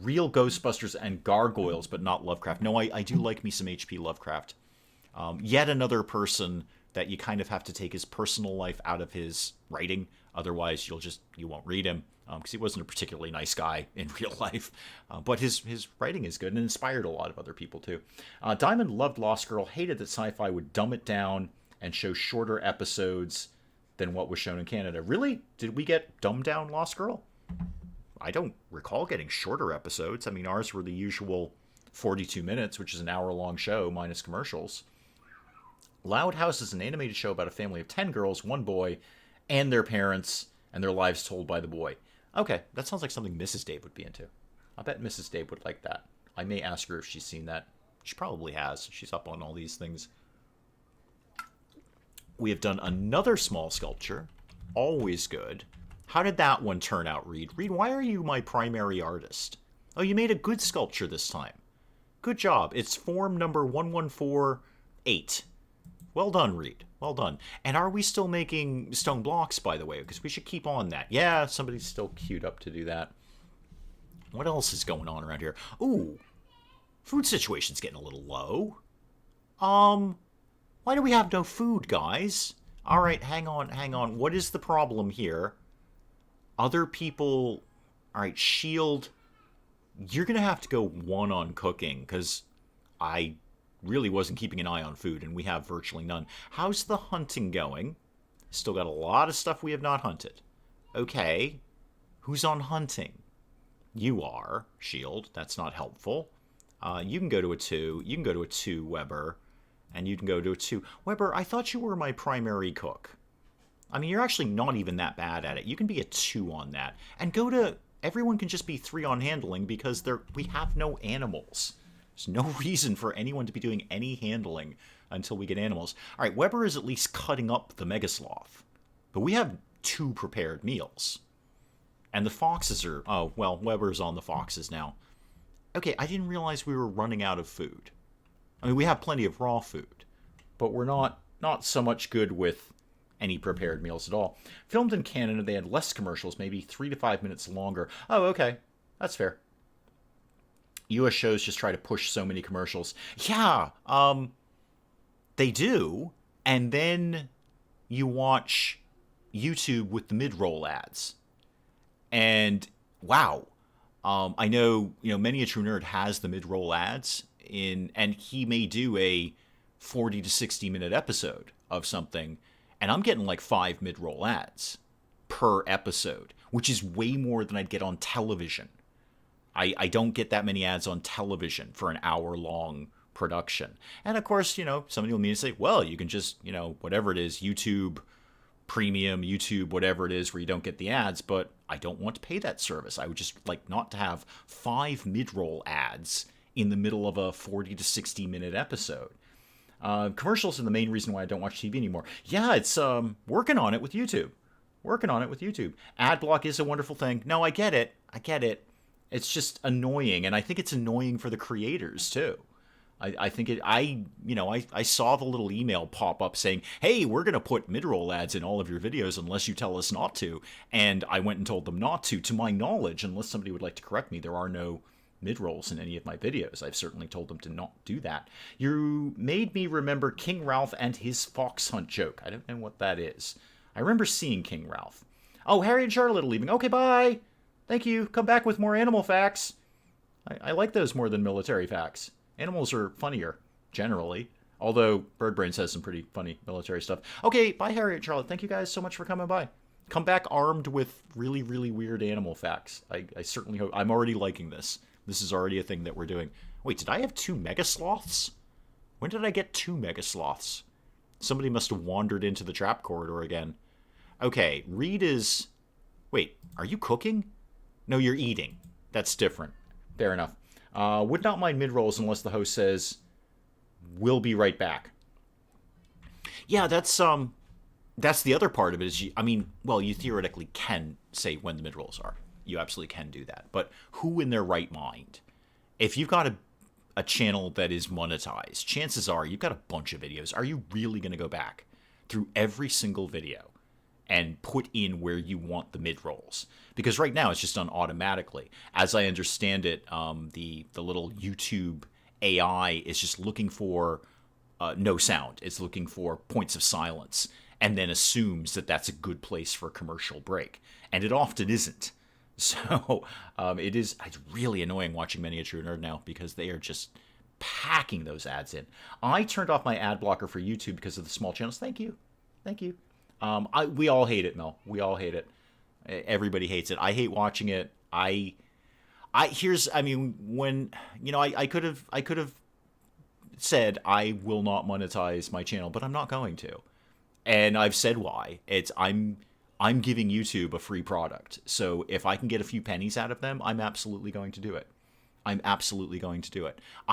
real Ghostbusters and Gargoyles, but not Lovecraft. No, I do like me some H.P. Lovecraft. Yet another person that you kind of have to take his personal life out of his writing. Otherwise, you won't read him, because he wasn't a particularly nice guy in real life. But his writing is good and inspired a lot of other people too. Diamond loved Lost Girl, hated that Sci-Fi would dumb it down and show shorter episodes than what was shown in Canada. Really? Did we get dumbed down Lost Girl? I don't recall getting shorter episodes. I mean, ours were the usual 42 minutes, which is an hour-long show minus commercials. Loud House is an animated show about a family of 10 girls, 1 boy, and their parents, and their lives told by the boy. Okay, that sounds like something Mrs. Dave would be into. I bet Mrs. Dave would like that. I may ask her if she's seen that. She probably has. She's up on all these things. We have done another small sculpture. Always good. How did that one turn out, Reed? Reed, why are you my primary artist? Oh, you made a good sculpture this time. Good job. It's form number 1148. Well done, Reed. Well done. And are we still making stone blocks, by the way? Because we should keep on that. Yeah, somebody's still queued up to do that. What else is going on around here? Ooh, food situation's getting a little low. Why do we have no food, guys? All right, hang on. What is the problem here? Other people... All right, Shield, you're going to have to go 1 on cooking, because I really wasn't keeping an eye on food, and we have virtually none. How's the hunting going? Still got a lot of stuff we have not hunted. Okay. Who's on hunting? You are, Shield. That's not helpful. You can go to a 2. You can go to a 2, Weber. And you can go to a 2. Weber, I thought you were my primary cook. I mean, you're actually not even that bad at it. You can be a 2 on that. And go to... Everyone can just be 3 on handling because we have no animals. There's no reason for anyone to be doing any handling until we get animals. All right, Weber is at least cutting up the Megasloth. But we have 2 prepared meals. And the foxes are... Oh, well, Weber's on the foxes now. Okay, I didn't realize we were running out of food. I mean, we have plenty of raw food. But we're not so much good with any prepared meals at all. Filmed in Canada, they had less commercials, maybe 3 to 5 minutes longer. Oh, okay. That's fair. U.S. shows just try to push so many commercials. Yeah, they do. And then you watch YouTube with the mid-roll ads. And, wow. I know, Many a True Nerd has the mid-roll ads, and he may do a 40 to 60 minute episode of something, and I'm getting like 5 mid-roll ads per episode, which is way more than I'd get on television. I don't get that many ads on television for an hour-long production. And of course, somebody will mean to say, well, you can just, whatever it is, YouTube Premium, YouTube, whatever it is where you don't get the ads, but I don't want to pay that service. I would just like not to have 5 mid-roll ads in the middle of a 40 to 60 minute episode. Commercials are the main reason why I don't watch TV anymore. Yeah, it's working on it with YouTube. Ad block is a wonderful thing. No, I get it. It's just annoying, and I think it's annoying for the creators too. I think I saw the little email pop up saying, hey, we're going to put mid-roll ads in all of your videos unless you tell us not to. And I went and told them not to. To my knowledge, unless somebody would like to correct me, there are no mid-rolls in any of my videos. I've certainly told them to not do that. You made me remember King Ralph and his fox hunt joke. I don't know what that is. I remember seeing King Ralph. Oh, Harry and Charlotte are leaving. Okay, bye. Thank you. Come back with more animal facts. I like those more than military facts. Animals are funnier, generally. Although Birdbrains has some pretty funny military stuff. Okay, bye, Harry and Charlotte. Thank you guys so much for coming by. Come back armed with really, really weird animal facts. I certainly hope. I'm already liking this. This is already a thing that we're doing. Wait, did I have 2 Megasloths? When did I get 2 Megasloths? Somebody must have wandered into the trap corridor again. Okay, Reed is... Wait, are you cooking? No, you're eating. That's different. Fair enough. Would not mind mid-rolls unless the host says, we'll be right back. Yeah, that's the other part of it is, you theoretically can say when the mid-rolls are. You absolutely can do that. But who in their right mind? If you've got a channel that is monetized, chances are you've got a bunch of videos. Are you really going to go back through every single video and put in where you want the mid-rolls? Because right now it's just done automatically. As I understand it, the little YouTube AI is just looking for no sound. It's looking for points of silence and then assumes that that's a good place for a commercial break. And it often isn't. So it's really annoying watching Many a True Nerd now because they are just packing those ads in. I turned off my ad blocker for YouTube because of the small channels. Thank you. We all hate it, Mel. We all hate it. Everybody hates it. I hate watching it. I could have said I will not monetize my channel, but I'm not going to. And I've said why. I'm giving YouTube a free product. So if I can get a few pennies out of them, I'm absolutely going to do it. I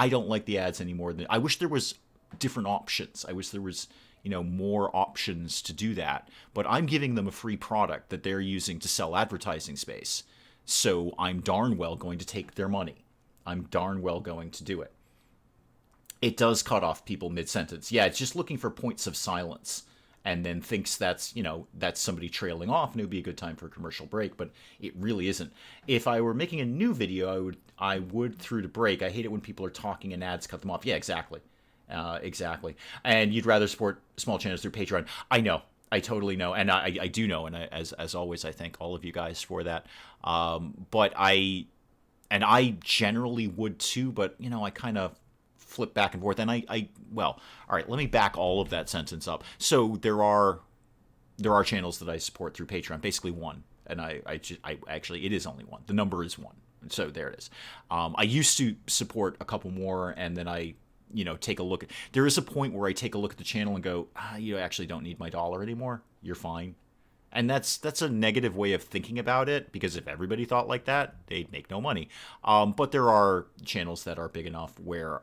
don't like the ads anymore. I wish there was different options. I wish there was, more options to do that. But I'm giving them a free product that they're using to sell advertising space. So I'm darn well going to take their money. I'm darn well going to do it. It does cut off people mid-sentence. Yeah, it's just looking for points of silence and then thinks that's somebody trailing off and it would be a good time for a commercial break, but it really isn't. If I were making a new video, I would through to break. I hate it when people are talking and ads cut them off. Yeah, exactly. Exactly. And you'd rather support small channels through Patreon. I know. I totally know. And I do know. And as always, I thank all of you guys for that. But I generally would too, but I kind of flip back and forth. And well, all right, let me back all of that sentence up. So there are channels that I support through Patreon, basically one. And I actually, it is only one. The number is one. So there it is. I used to support a couple more, and then I, take a look. There is a point where I take a look at the channel and go, you actually don't need my dollar anymore. You're fine. And that's a negative way of thinking about it, because if everybody thought like that, they'd make no money. But there are channels that are big enough where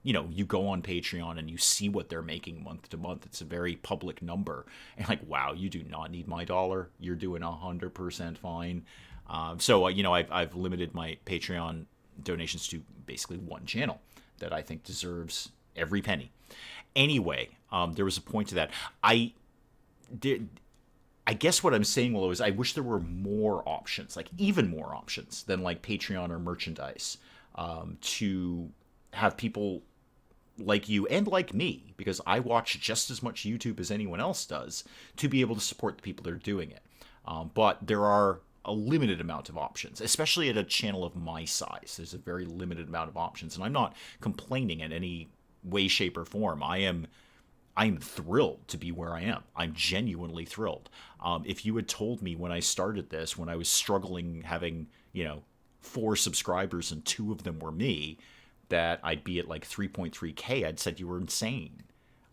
you go on Patreon and you see what they're making month to month. It's a very public number. And like, wow, you do not need my dollar. You're doing 100% fine. So I've limited my Patreon donations to basically one channel that I think deserves every penny. Anyway, there was a point to that. I guess what I'm saying, Willow, is I wish there were more options, like even more options than like Patreon or merchandise, to have people like you and like me, because I watch just as much YouTube as anyone else does, to be able to support the people that are doing it. But there are a limited amount of options, especially at a channel of my size. There's a very limited amount of options, and I'm not complaining in any way, shape, or form. I'm thrilled to be where I am. I'm genuinely thrilled. If you had told me when I started this, when I was struggling having, 4 subscribers and 2 of them were me, that I'd be at like 3.3K, I'd said you were insane.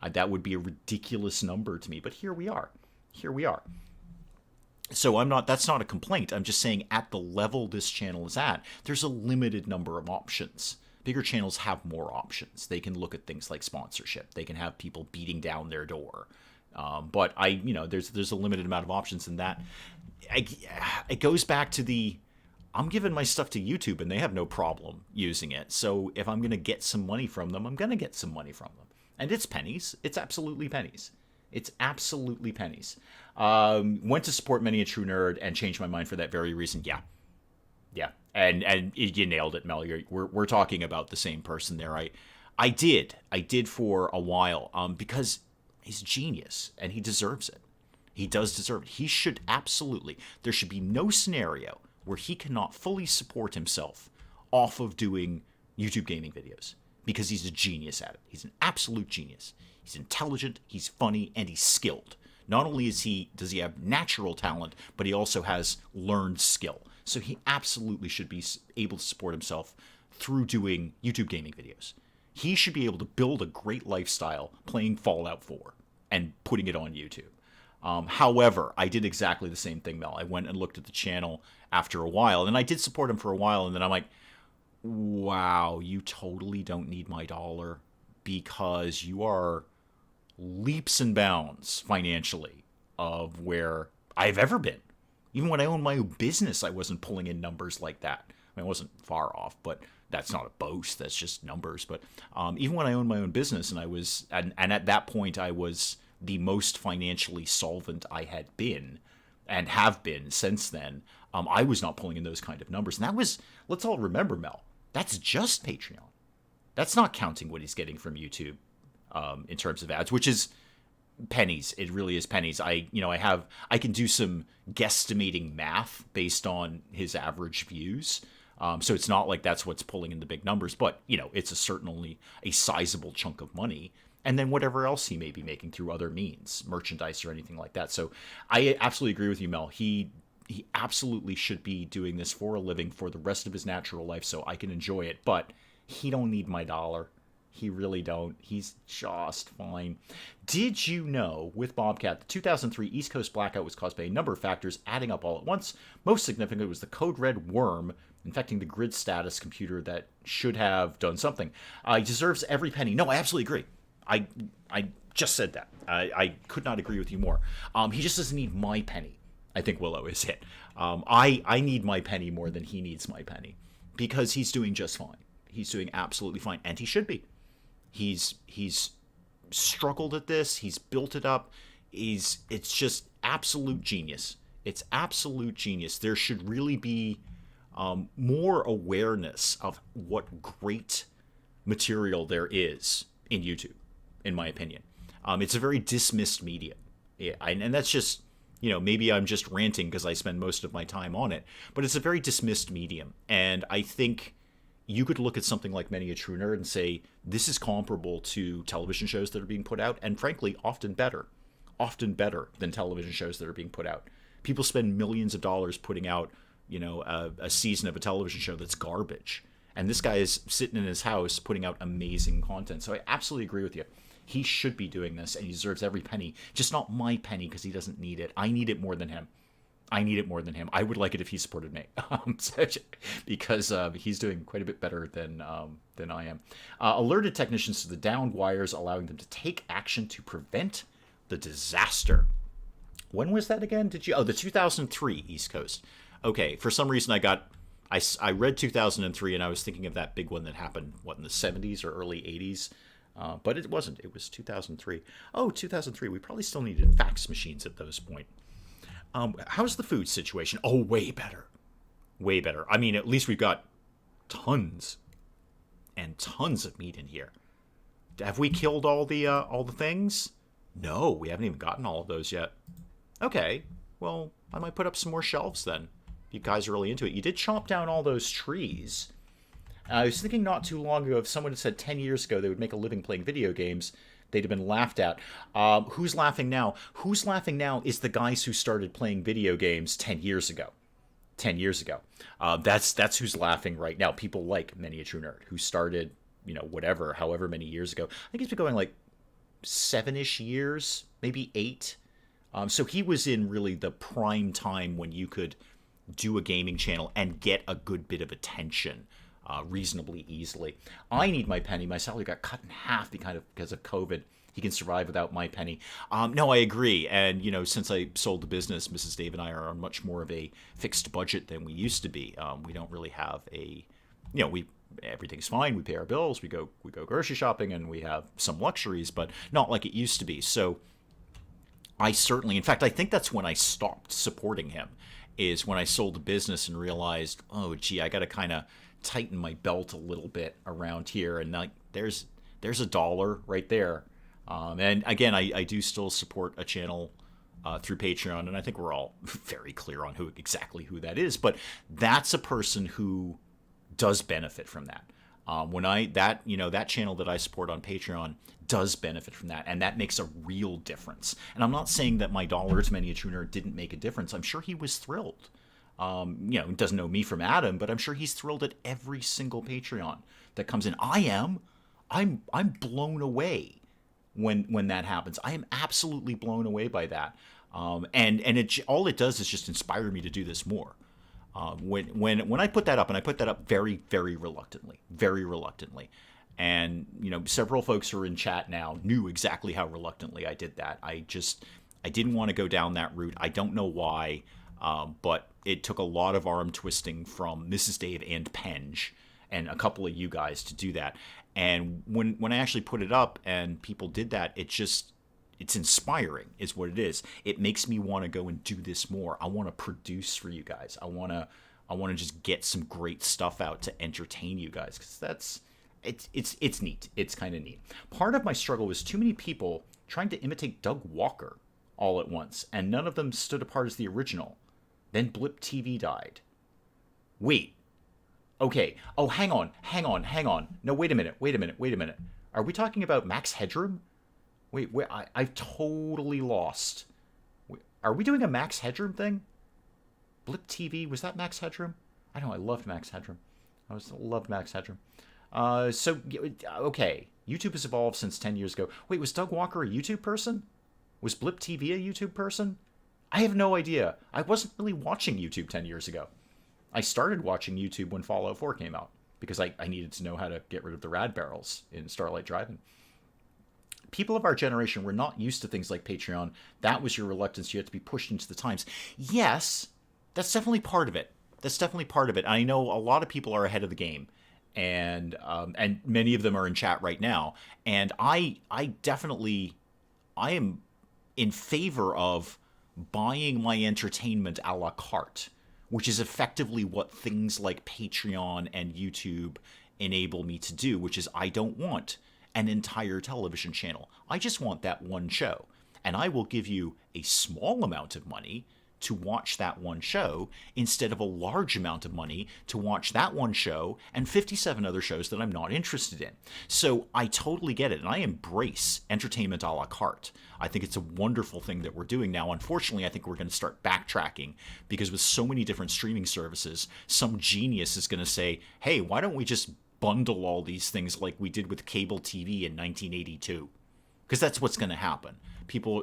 That would be a ridiculous number to me. But here we are. So that's not a complaint. I'm just saying at the level this channel is at, there's a limited number of options. Bigger channels have more options. They can look at things like sponsorship. They can have people beating down their door. But there's a limited amount of options, and that it goes back to I'm giving my stuff to YouTube, and they have no problem using it. So if I'm going to get some money from them, I'm going to get some money from them. And it's pennies. It's absolutely pennies. Went to support Many a True Nerd and changed my mind for that very reason. Yeah. And you nailed it, Mel. We're talking about the same person there. I did for a while, because he's a genius and he deserves it. He does deserve it. He should absolutely. There should be no scenario where he cannot fully support himself off of doing YouTube gaming videos, because he's a genius at it. He's an absolute genius. He's intelligent, he's funny, and he's skilled. Not only does he have natural talent, but he also has learned skill. So he absolutely should be able to support himself through doing YouTube gaming videos. He should be able to build a great lifestyle playing Fallout 4 and putting it on YouTube. However, I did exactly the same thing, Mel. I went and looked at the channel after a while, and I did support him for a while, and then I'm like, wow, you totally don't need my dollar, because you are leaps and bounds financially of where I've ever been. Even when I owned my own business, I wasn't pulling in numbers like that. I mean, I wasn't far off, but that's not a boast. That's just numbers. But even when I owned my own business, and at that point, I was the most financially solvent I had been and have been since then, I was not pulling in those kind of numbers. And that was, let's all remember, Mel, that's just Patreon. That's not counting what he's getting from YouTube in terms of ads, which is pennies. It really is pennies. I can do some guesstimating math based on his average views. So it's not like that's what's pulling in the big numbers, but it's certainly a sizable chunk of money. And then whatever else he may be making through other means, merchandise or anything like that. So I absolutely agree with you, Mel. He absolutely should be doing this for a living for the rest of his natural life, so I can enjoy it. But he don't need my dollar. He really don't. He's just fine. Did you know, with Bobcat, the 2003 East Coast blackout was caused by a number of factors adding up all at once? Most significant was the code red worm infecting the grid status computer that should have done something. He deserves every penny. No, I absolutely agree. I just said that. I could not agree with you more. He just doesn't need my penny. I think Willow is it. I need my penny more than he needs my penny, because he's doing just fine. He's doing absolutely fine, and he should be. He's struggled at this. He's built it up. It's just absolute genius. It's absolute genius. There should really be more awareness of what great material there is in YouTube, in my opinion. It's a very dismissed medium. Yeah, and that's just, maybe I'm just ranting because I spend most of my time on it, but it's a very dismissed medium. And I think, you could look at something like Many a True Nerd and say, this is comparable to television shows that are being put out, and frankly, often better than television shows that are being put out. People spend millions of dollars putting out, a season of a television show that's garbage. And this guy is sitting in his house putting out amazing content. So I absolutely agree with you. He should be doing this, and he deserves every penny. Just not my penny, because he doesn't need it. I need it more than him. I would like it if he supported me, because he's doing quite a bit better than I am. Alerted technicians to the downed wires, allowing them to take action to prevent the disaster. When was that again? The 2003 East Coast. Okay, for some reason I read 2003 and I was thinking of that big one that happened, in the 70s or early 80s? But it wasn't. It was 2003. Oh, 2003. We probably still needed fax machines at those point. How's the food situation? Oh, way better. Way better. I mean, at least we've got tons and tons of meat in here. Have we killed all the things? No, we haven't even gotten all of those yet. Okay, well, I might put up some more shelves then. You guys are really into it. You did chop down all those trees. I was thinking not too long ago, if someone had said 10 years ago they would make a living playing video games, they'd have been laughed at. Who's laughing now? Who's laughing now is the guys who started playing video games 10 years ago. 10 years ago. That's who's laughing right now. People like Many a True Nerd, who started, however many years ago. I think it's been going like 7-ish years, maybe 8. So he was in really the prime time when you could do a gaming channel and get a good bit of attention reasonably easily. I need my penny. My salary got cut in half because of COVID. He can survive without my penny. No, I agree. And, since I sold the business, Mrs. Dave and I are on much more of a fixed budget than we used to be. We don't really have everything's fine. We pay our bills. We go grocery shopping, and we have some luxuries, but not like it used to be. So I think that's when I stopped supporting him, is when I sold the business and realized, oh, gee, I got to kind of tighten my belt a little bit around here. And there's $1 right there. And again, I do still support a channel through Patreon, and I think we're all very clear on exactly who that is. But that's a person who does benefit from that. That channel that I support on Patreon does benefit from that, and that makes a real difference. And I'm not saying that my dollar to Many a True Nerd didn't make a difference. I'm sure he was thrilled. He doesn't know me from Adam, but I'm sure he's thrilled at every single Patreon that comes in. I'm blown away when that happens. I am absolutely blown away by that. And all it does is just inspire me to do this more. When I put that up, and I put that up very, very reluctantly, and several folks who are in chat now knew exactly how reluctantly I did that. I didn't want to go down that route. I don't know why, but it took a lot of arm twisting from Mrs. Dave and Penge and a couple of you guys to do that. And when I actually put it up and people did that, it's inspiring is what it is. It makes me want to go and do this more. I want to produce for you guys. I want to just get some great stuff out to entertain you guys, because it's neat. It's kind of neat. Part of my struggle was too many people trying to imitate Doug Walker all at once, and none of them stood apart as the original. Then Blip TV died. Wait. Okay. Oh, hang on. No, wait a minute. Are we talking about Max Headroom? Wait, I've totally lost. Wait, are we doing a Max Headroom thing? Blip TV, was that Max Headroom? I know, I loved Max Headroom. Loved Max Headroom. Okay. YouTube has evolved since 10 years ago. Wait, was Doug Walker a YouTube person? Was Blip TV a YouTube person? I have no idea. I wasn't really watching YouTube 10 years ago. I started watching YouTube when Fallout 4 came out, because I needed to know how to get rid of the rad barrels in Starlight Driving. People of our generation were not used to things like Patreon. That was your reluctance. You had to be pushed into the times. Yes, that's definitely part of it. I know a lot of people are ahead of the game, and many of them are in chat right now. And I am in favor of buying my entertainment a la carte, which is effectively what things like Patreon and YouTube enable me to do, which is I don't want an entire television channel. I just want that one show. And I will give you a small amount of money to watch that one show instead of a large amount of money to watch that one show and 57 other shows that I'm not interested in. So I totally get it, and I embrace entertainment a la carte. I think it's a wonderful thing that we're doing now. Unfortunately, I think we're going to start backtracking because with so many different streaming services, some genius is going to say, hey, why don't we just bundle all these things like we did with cable TV in 1982? Because that's what's going to happen.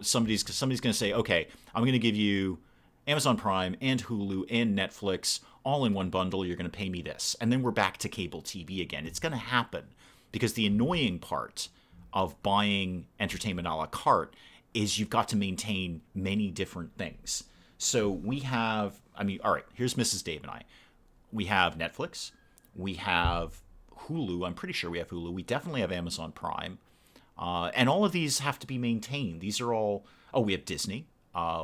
Somebody's going to say, okay, I'm going to give you Amazon Prime and Hulu and Netflix all in one bundle. You're going to pay me this. And then we're back to cable TV again. It's going to happen because the annoying part of buying entertainment a la carte is you've got to maintain many different things. So we have, all right, here's Mrs. Dave and I. We have Netflix. We have Hulu. I'm pretty sure we have Hulu. We definitely have Amazon Prime. And all of these have to be maintained. These are all, we have Disney.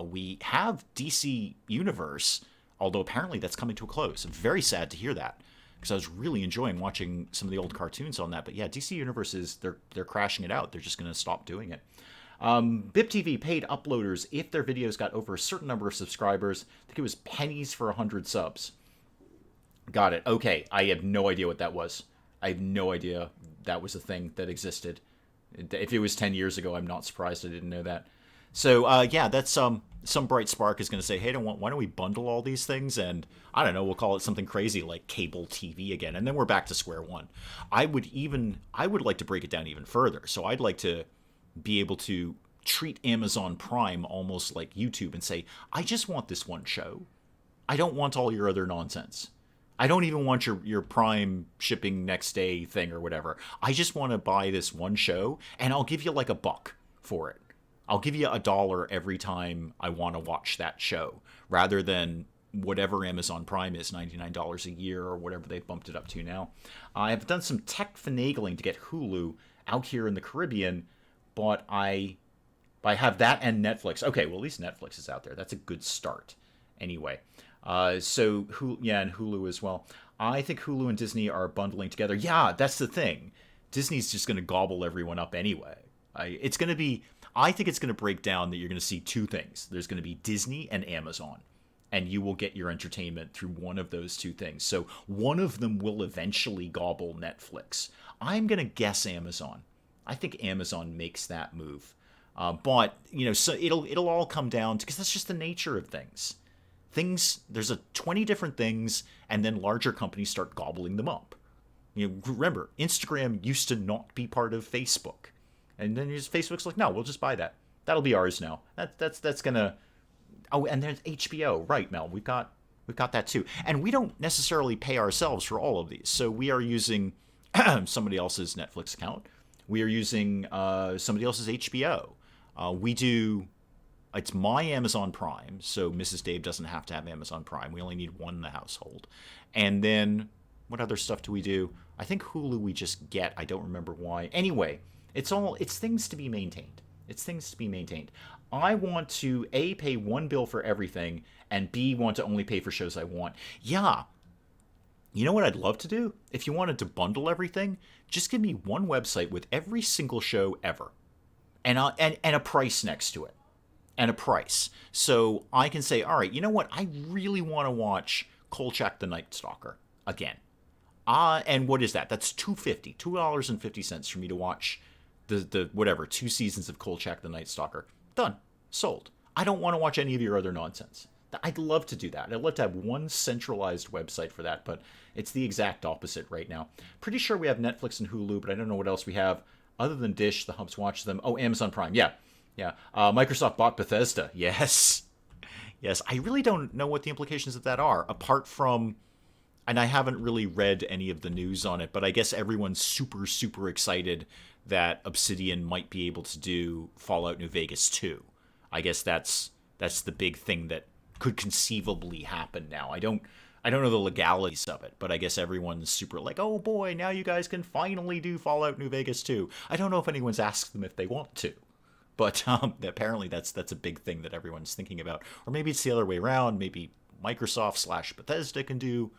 We have DC Universe, although apparently that's coming to a close. I'm very sad to hear that because I was really enjoying watching some of the old cartoons on that. But yeah, DC Universe they're crashing it out. They're just going to stop doing it. BIP TV paid uploaders if their videos got over a certain number of subscribers. I think it was pennies for 100 subs. Got it. Okay, I have no idea what that was. I have no idea that was a thing that existed. If it was 10 years ago, I'm not surprised I didn't know that. So, yeah, that's some bright spark is going to say, hey, why don't we bundle all these things? And I don't know, we'll call it something crazy like cable TV again. And then we're back to square one. I would like to break it down even further. So I'd like to be able to treat Amazon Prime almost like YouTube and say, I just want this one show. I don't want all your other nonsense. I don't even want your Prime shipping next day thing or whatever. I just want to buy this one show, and I'll give you like $1 for it. I'll give you $1 every time I want to watch that show, rather than whatever Amazon Prime is, $99 a year or whatever they've bumped it up to now. I've done some tech finagling to get Hulu out here in the Caribbean, but I have that and Netflix. Okay, well, at least Netflix is out there. That's a good start. Anyway. So and Hulu as well. I think Hulu and Disney are bundling together. Yeah, that's the thing. Disney's just going to gobble everyone up anyway. I think it's going to break down that you're going to see two things. There's going to be Disney and Amazon, and you will get your entertainment through one of those two things. So one of them will eventually gobble Netflix. I'm going to guess Amazon. I think Amazon makes that move. But, so it'll all come down to, because that's just the nature of things. There's 20 different things, and then larger companies start gobbling them up. Remember, Instagram used to not be part of Facebook, and then Facebook's like, no, we'll just buy that. That'll be ours now. That's gonna. Oh, and there's HBO, right, Mel? We've got that too, and we don't necessarily pay ourselves for all of these. So we are using somebody else's Netflix account. We are using somebody else's HBO. We do. It's my Amazon Prime, so Mrs. Dave doesn't have to have Amazon Prime. We only need one in the household. And then, what other stuff do we do? I think Hulu we just get. I don't remember why. Anyway, it's things to be maintained. It's things to be maintained. I want to, A, pay one bill for everything, and B, want to only pay for shows I want. Yeah. You know what I'd love to do? If you wanted to bundle everything, just give me one website with every single show ever. And a price next to it. And a price. So I can say, all right, you know what? I really want to watch Kolchak the Night Stalker again. And what is that? That's $2.50 for me to watch the whatever, 2 seasons of Kolchak the Night Stalker. Done. Sold. I don't want to watch any of your other nonsense. I'd love to do that. I'd love to have one centralized website for that, but it's the exact opposite right now. Pretty sure we have Netflix and Hulu, but I don't know what else we have other than Dish. The Humps watch them. Oh, Amazon Prime. Yeah. Microsoft bought Bethesda. Yes. I really don't know what the implications of that are, apart from, and I haven't really read any of the news on it, but I guess everyone's super, super excited that Obsidian might be able to do Fallout New Vegas 2. I guess that's the big thing that could conceivably happen now. I don't know the legalities of it, but I guess everyone's super like, oh boy, now you guys can finally do Fallout New Vegas 2. I don't know if anyone's asked them if they want to. But apparently that's a big thing that everyone's thinking about. Or maybe it's the other way around. Maybe Microsoft/Bethesda can do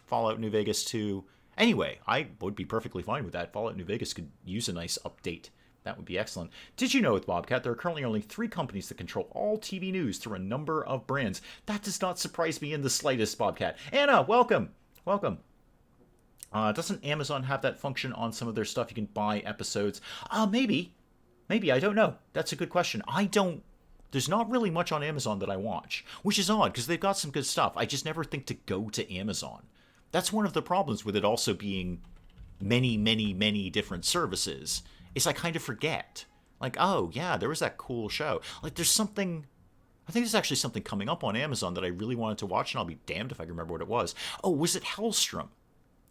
Fallout New Vegas 2. Anyway, I would be perfectly fine with that. Fallout New Vegas could use a nice update That would be excellent. Did you know with Bobcat, there are currently only 3 companies that control all TV news through a number of brands? That does not surprise me in the slightest, Bobcat. Anna, welcome. Welcome. Doesn't Amazon have that function on some of their stuff? You can buy episodes. Maybe. Maybe. I don't know. That's a good question. There's not really much on Amazon that I watch, which is odd because they've got some good stuff. I just never think to go to Amazon. That's one of the problems with it also being many, many, many different services, is I kind of forget. Like, oh, yeah, there was that cool show. Like, there's something... I think there's actually something coming up on Amazon that I really wanted to watch, and I'll be damned if I can remember what it was. Oh, was it Hellstrom?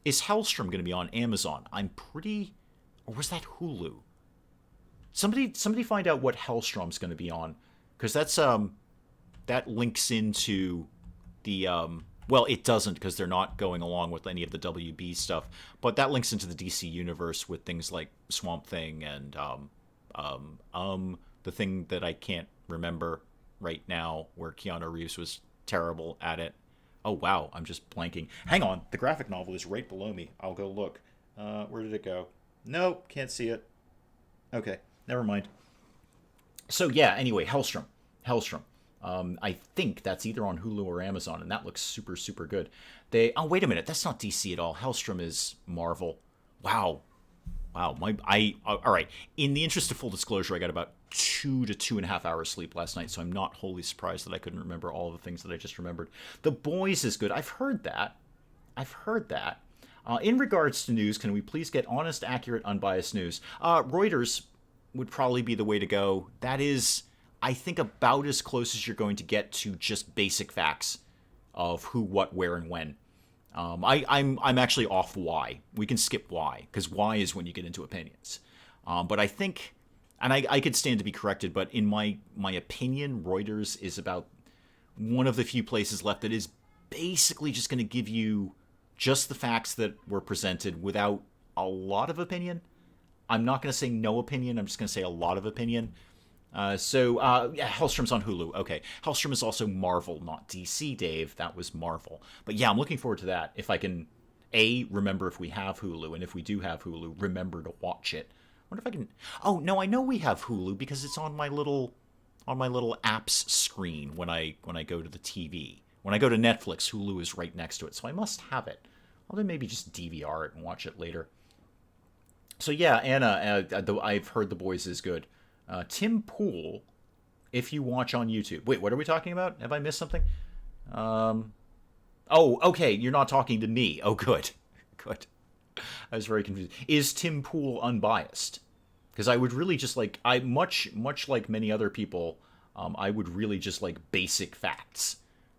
Is Hellstrom going to be on Amazon? I'm pretty... Or was that Hulu? Somebody find out what Hellstrom's going to be on. Because that's, that links into the, well, it doesn't because they're not going along with any of the WB stuff. But that links into the DC universe with things like Swamp Thing and, the thing that I can't remember right now where Keanu Reeves was terrible at it. Oh, wow, I'm just blanking. Hang on, the graphic novel is right below me. I'll go look. Where did it go? Nope, can't see it. Okay, never mind. So yeah, anyway, Hellstrom. I think that's either on Hulu or Amazon, and that looks super, super good. Oh, wait a minute, that's not DC at all. Hellstrom is Marvel. Wow. All right. In the interest of full disclosure, I got about 2 to 2.5 hours sleep last night, so I'm not wholly surprised that I couldn't remember all the things that I just remembered. The Boys is good. I've heard that. In regards to news, can we please get honest, accurate, unbiased news? Reuters would probably be the way to go. That is, I think, about as close as you're going to get to just basic facts of who, what, where, and when. I'm actually off why. We can skip why, because why is when you get into opinions. But I think, and I could stand to be corrected, but in my opinion, Reuters is about one of the few places left that is basically just going to give you just the facts that were presented without a lot of opinion. I'm not going to say no opinion. I'm just going to say a lot of opinion. Yeah, Hellstrom's on Hulu. Okay. Hellstrom is also Marvel, not DC, Dave. That was Marvel. But yeah, I'm looking forward to that. If I can, remember if we have Hulu, and if we do have Hulu, remember to watch it. I wonder if I can... Oh, no, I know we have Hulu because it's on my little apps screen when I go to the TV. When I go to Netflix, Hulu is right next to it, so I must have it. I'll then maybe just DVR it and watch it later. So yeah, Anna, I've heard The Boys is good. Tim Pool, if you watch on YouTube. Wait, what are we talking about? Have I missed something? Oh, okay, you're not talking to me. Oh, good. Good. I was very confused. Is Tim Pool unbiased? Because I would really just like, much like many other people, I would really just like basic facts.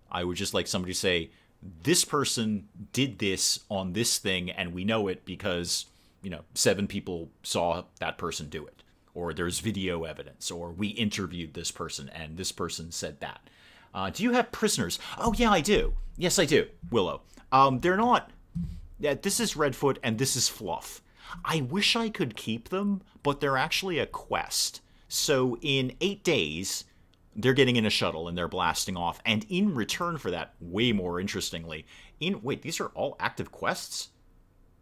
I would just like somebody to say, this person did this on this thing, and we know it because, 7 people saw that person do it. Or there's video evidence, or we interviewed this person, and this person said that. Do you have prisoners? Oh, yeah, I do. Yes, I do, Willow. They're not... Yeah, this is Redfoot, and this is Fluff. I wish I could keep them, but they're actually a quest. So in 8 days, they're getting in a shuttle, and they're blasting off. And in return for that, way more interestingly... Wait, these are all active quests?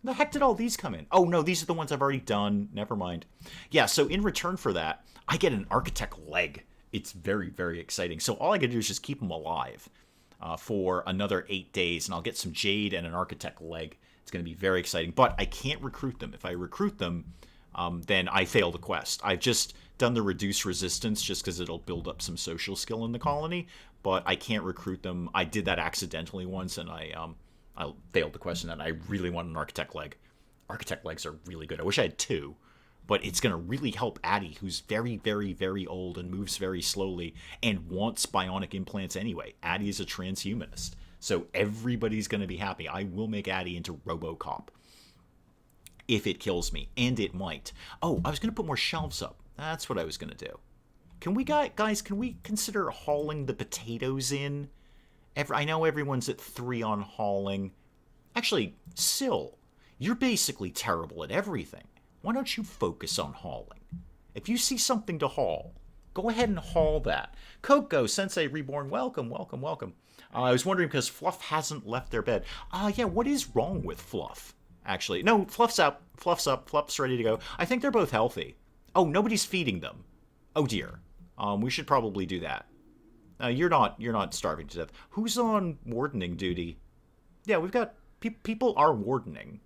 The heck did all these come in? Oh, no, these are the ones I've already done. Never mind. Yeah, so in return for that, I get an architect leg. It's very, very exciting. So all I gotta do is just keep them alive for another 8 days, and I'll get some jade and an architect leg. It's going to be very exciting. But I can't recruit them. If I recruit them, then I fail the quest. I've just done the reduce resistance just because it'll build up some social skill in the colony, but I can't recruit them. I did that accidentally once, and I failed the question, and I really want an architect leg. Architect legs are really good. I wish I had 2, but it's going to really help Addie, who's very, very, very old and moves very slowly and wants bionic implants anyway. Addie is a transhumanist, so everybody's going to be happy. I will make Addie into RoboCop if it kills me, and it might. Oh, I was going to put more shelves up. That's what I was going to do. Can we, guys, can we consider hauling the potatoes in? I know everyone's at 3 on hauling. Actually, Syl, you're basically terrible at everything. Why don't you focus on hauling? If you see something to haul, go ahead and haul that. Coco, Sensei Reborn, welcome, welcome, welcome. I was wondering because Fluff hasn't left their bed. Yeah, what is wrong with Fluff? Actually, no, Fluff's up. Fluff's ready to go. I think they're both healthy. Oh, nobody's feeding them. Oh dear. We should probably do that. You're not starving to death. Who's on wardening duty? Yeah, we've got people are wardening.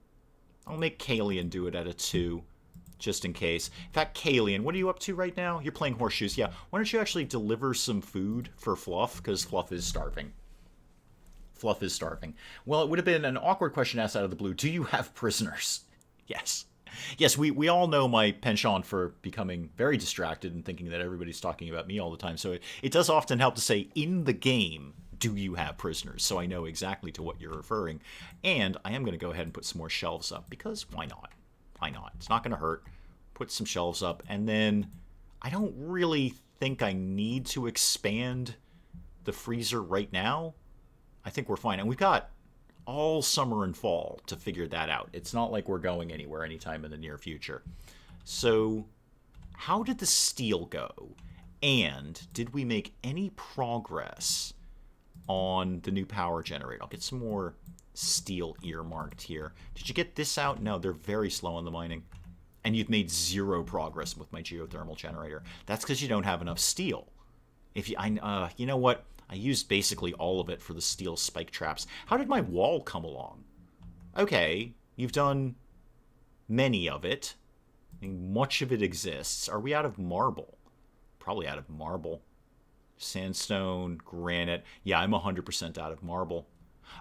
I'll make Kalian do it at a 2, just in case. In fact, Kalian, what are you up to right now? You're playing horseshoes. Yeah, why don't you actually deliver some food for Fluff, because Fluff is starving. Fluff is starving. Well, it would have been an awkward question asked out of the blue. Do you have prisoners? Yes. Yes, we all know my penchant for becoming very distracted and thinking that everybody's talking about me all the time. So it does often help to say, in the game, do you have prisoners? So I know exactly to what you're referring. And I am going to go ahead and put some more shelves up, because why not? Why not? It's not going to hurt. Put some shelves up. And then I don't really think I need to expand the freezer right now. I think we're fine. And we've got all summer and fall to figure that out. It's not like we're going anywhere anytime in the near future. So how did the steel go? And did we make any progress on the new power generator? I'll get some more steel earmarked here. Did you get this out? No, they're very slow on the mining. And you've made 0 progress with my geothermal generator. That's because you don't have enough steel. If you, you know what? I used basically all of it for the steel spike traps. How did my wall come along? Okay, you've done many of it. I mean, much of it exists. Are we out of marble? Probably out of marble. Sandstone, granite. Yeah, I'm 100% out of marble.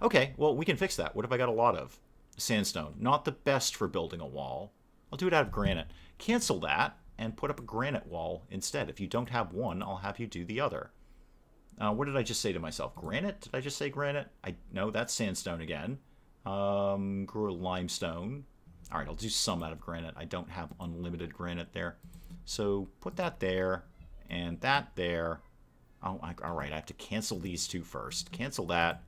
Okay, well, we can fix that. What have I got a lot of? Sandstone. Not the best for building a wall. I'll do it out of granite. Cancel that and put up a granite wall instead. If you don't have one, I'll have you do the other. What did I just say to myself? Granite? Did I just say granite? No, that's sandstone again. Grew limestone. All right, I'll do some out of granite. I don't have unlimited granite there. So put that there and that there. Oh, all right, I have to cancel these 2 first. Cancel that,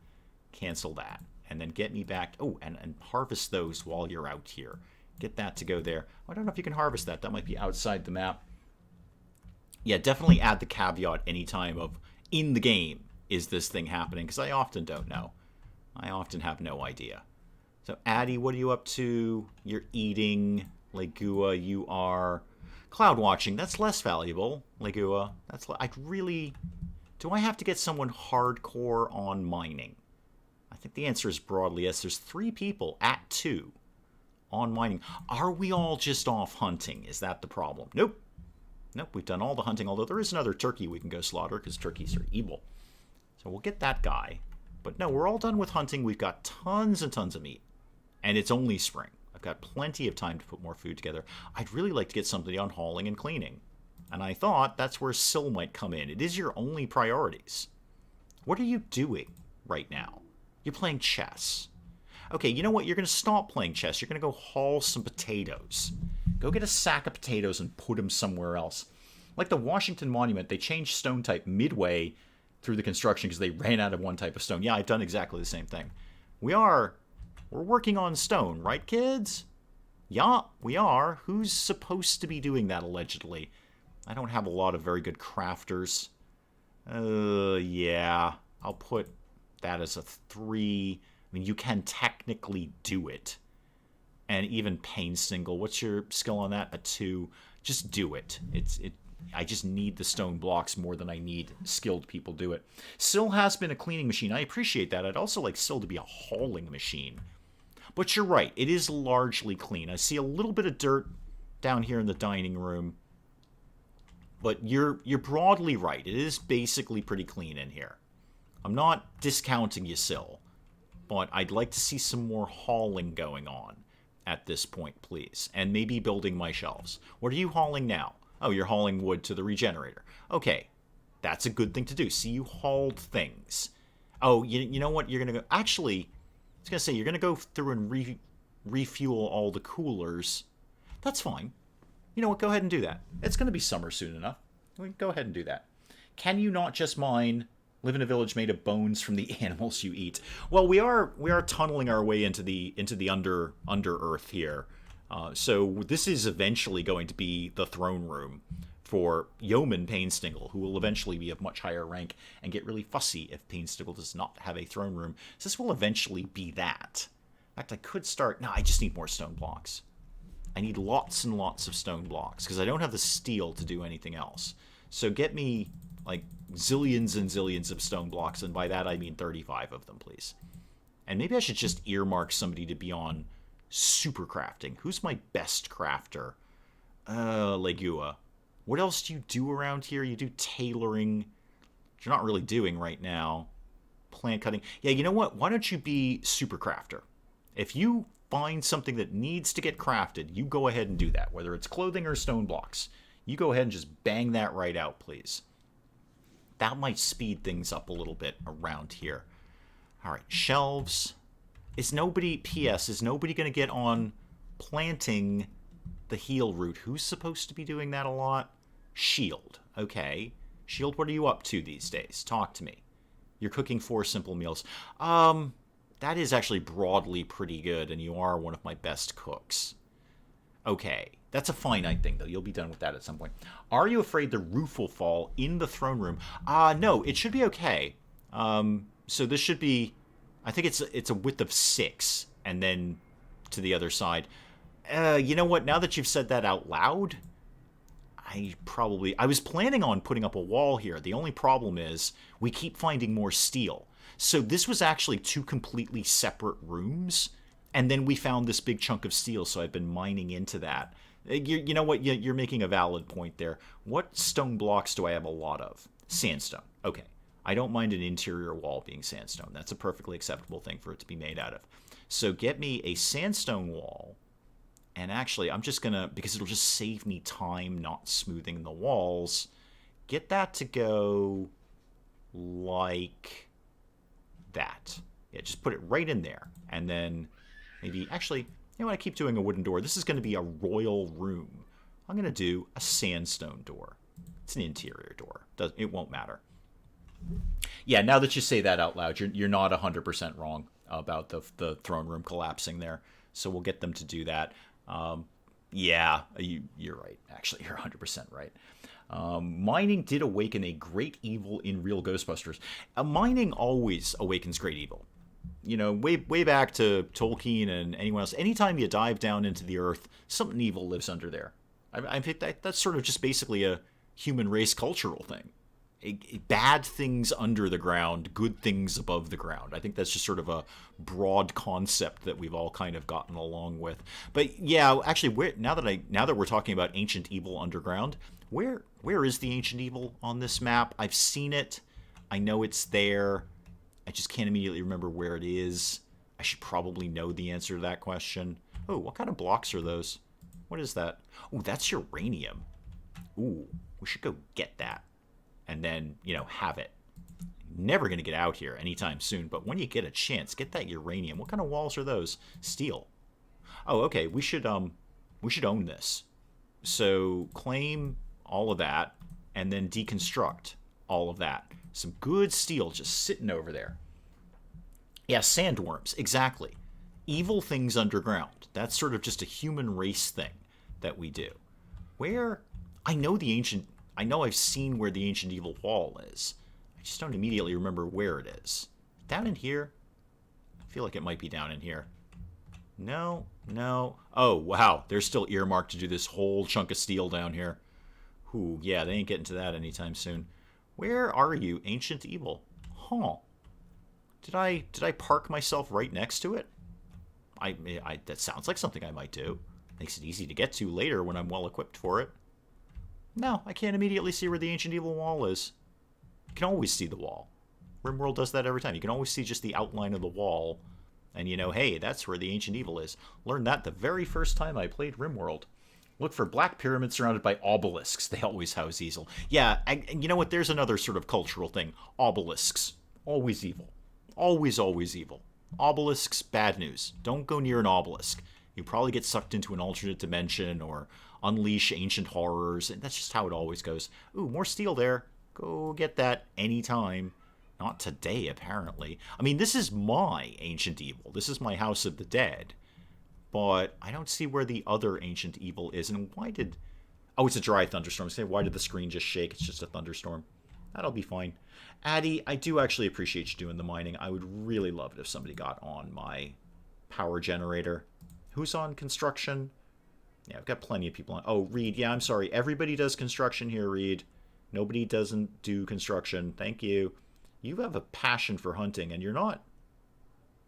and then get me back. Oh, and harvest those while you're out here. Get that to go there. I don't know if you can harvest that. That might be outside the map. Yeah, definitely add the caveat anytime of in the game is this thing happening, because I often don't know. I often have no idea. So Addie, what are you up to? You're eating. Legua, you are cloud watching. That's less valuable. Legua, I'd really. Do I have to get someone hardcore on mining? I think the answer is broadly yes. There's 3 people at 2 on mining. Are we all just off hunting? Is that the problem? Nope. Nope, we've done all the hunting, although there is another turkey we can go slaughter, because turkeys are evil. So we'll get that guy. But no, we're all done with hunting. We've got tons and tons of meat. And it's only spring. I've got plenty of time to put more food together. I'd really like to get somebody on hauling and cleaning. And I thought that's where Syl might come in. It is your only priorities. What are you doing right now? You're playing chess. Okay, you know what? You're going to stop playing chess. You're going to go haul some potatoes. Go get a sack of potatoes and put them somewhere else. Like the Washington Monument, they changed stone type midway through the construction because they ran out of one type of stone. Yeah, I've done exactly the same thing. We're working on stone, right, kids? Yeah, we are. Who's supposed to be doing that, allegedly? I don't have a lot of very good crafters. Yeah. I'll put that as a 3. I mean, you can technically do it. And even pain single. What's your skill on that? A 2. Just do it. I just need the stone blocks more than I need skilled people do it. Syl has been a cleaning machine. I appreciate that. I'd also like Syl to be a hauling machine. But you're right. It is largely clean. I see a little bit of dirt down here in the dining room. But you're broadly right. It is basically pretty clean in here. I'm not discounting you, Syl. But I'd like to see some more hauling going on at this point, please. And maybe building my shelves. What are you hauling now? Oh, you're hauling wood to the regenerator. Okay, that's a good thing to do. See, you hauled things. Oh, you know what? You're going to go... Actually, I was going to say, you're going to go through and refuel all the coolers. That's fine. You know what? Go ahead and do that. It's going to be summer soon enough. Go ahead and do that. Can you not just mine... Live in a village made of bones from the animals you eat? Well, we are tunneling our way into the under earth here. So this is eventually going to be the throne room for Yeoman Painstingle, who will eventually be of much higher rank and get really fussy if Painstingle does not have a throne room. So this will eventually be that. In fact, I could start... No, I just need more stone blocks. I need lots and lots of stone blocks, because I don't have the steel to do anything else. So get me, like, zillions and zillions of stone blocks, and by that I mean 35 of them, please. And maybe I should just earmark somebody to be on super crafting. Who's my best crafter? Legua. What else do you do around here? You do tailoring, which you're not really doing right now. Plant cutting. Yeah, you know what? Why don't you be super crafter? If you find something that needs to get crafted, you go ahead and do that. Whether it's clothing or stone blocks, you go ahead and just bang that right out, please. That might speed things up a little bit around here. All right, shelves. Is nobody, P.S., is nobody going to get on planting the heal root? Who's supposed to be doing that a lot? Shield. Okay. Shield, what are you up to these days? Talk to me. You're cooking 4 simple meals. That is actually broadly pretty good, and you are one of my best cooks. Okay. That's a finite thing, though. You'll be done with that at some point. Are you afraid the roof will fall in the throne room? No, it should be okay. So this should be, I think it's a width of 6, and then to the other side. You know what? Now that you've said that out loud, I was planning on putting up a wall here. The only problem is we keep finding more steel. So this was actually 2 completely separate rooms, and then we found this big chunk of steel, so I've been mining into that. You know what? You're making a valid point there. What stone blocks do I have a lot of? Sandstone. Okay. I don't mind an interior wall being sandstone. That's a perfectly acceptable thing for it to be made out of. So get me a sandstone wall. And actually, I'm just going to, because it'll just save me time not smoothing the walls, get that to go like that. Yeah, just put it right in there. And then maybe, actually, you know what? I keep doing a wooden door. This is going to be a royal room. I'm going to do a sandstone door. It's an interior door. It won't matter. Yeah, now that you say that out loud, you're not 100% wrong about the throne room collapsing there. So we'll get them to do that. Yeah, you're right. Actually, you're 100% right. Mining did awaken a great evil in real Ghostbusters. Mining always awakens great evil. You know, way back to Tolkien and anyone else. Anytime you dive down into the earth, something evil lives under there. I think that's sort of just basically a human race cultural thing. Bad things under the ground, good things above the ground. I think that's just sort of a broad concept that we've all kind of gotten along with. But yeah, actually, now that we're talking about ancient evil underground, where is the ancient evil on this map? I've seen it. I know it's there. I just can't immediately remember where it is. I should probably know the answer to that question. Oh, what kind of blocks are those? What is that? Oh, that's uranium. Ooh, we should go get that. And then, you know, have it. Never going to get out here anytime soon, but when you get a chance, get that uranium. What kind of walls are those? Steel. Oh, okay. We should own this. So claim all of that, and then deconstruct all of that. Some good steel just sitting over there. Yeah, sandworms. Exactly. Evil things underground. That's sort of just a human race thing that we do. Where? I know I've seen where the ancient evil wall is. I just don't immediately remember where it is. Down in here? I feel like it might be down in here. No. Oh, wow. They're still earmarked to do this whole chunk of steel down here. Ooh, yeah, they ain't getting to that anytime soon. Where are you, ancient evil? Huh. Did I park myself right next to it? That sounds like something I might do. Makes it easy to get to later when I'm well equipped for it. No, I can't immediately see where the ancient evil wall is. You can always see the wall. RimWorld does that every time. You can always see just the outline of the wall, and you know, hey, that's where the ancient evil is. Learned that the very first time I played RimWorld. Look for black pyramids surrounded by obelisks. They always house evil. Yeah, and you know what? There's another sort of cultural thing. Obelisks. Always evil. Always evil. Obelisks, bad news. Don't go near an obelisk. You probably get sucked into an alternate dimension or unleash ancient horrors, and that's just how it always goes. Ooh, more steel there. Go get that anytime. Not today, apparently. I mean, this is my ancient evil. This is my House of the Dead. But I don't see where the other ancient evil is. And why did... Oh, it's a dry thunderstorm. Say, why did the screen just shake? It's just a thunderstorm. That'll be fine. Addie, I do actually appreciate you doing the mining. I would really love it if somebody got on my power generator. Who's on construction? Yeah, I've got plenty of people on. Oh, Reed, yeah, I'm sorry. Everybody does construction here, Reed. Nobody doesn't do construction. Thank you. You have a passion for hunting, and you're not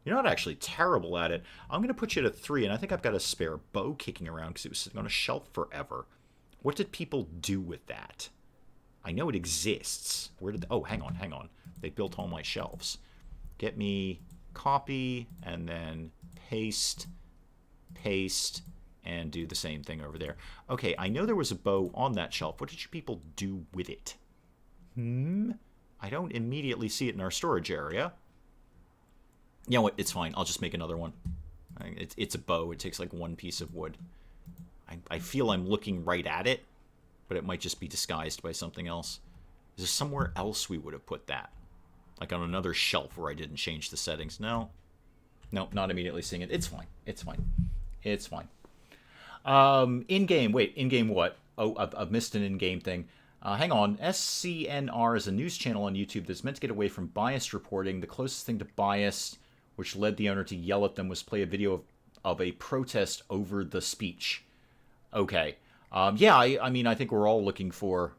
actually terrible at it. I'm going to put you at a 3, and I think I've got a spare bow kicking around because it was sitting on a shelf forever. What did people do with that? I know it exists. Where did... Oh, hang on. They built all my shelves. Get me copy, and then paste, and do the same thing over there. Okay, I know there was a bow on that shelf. What did you people do with it? I don't immediately see it in our storage area. You know what? It's fine. I'll just make another one. It's a bow. It takes like 1 piece of wood. I feel I'm looking right at it, but it might just be disguised by something else. Is there somewhere else we would have put that? Like on another shelf where I didn't change the settings? No, not immediately seeing it. It's fine. In-game. Wait, in-game what? Oh, I've missed an in-game thing. Hang on. SCNR is a news channel on YouTube that's meant to get away from biased reporting. The closest thing to bias, which led the owner to yell at them, was play a video of a protest over the speech. Okay. Yeah, I mean, I think we're all looking for...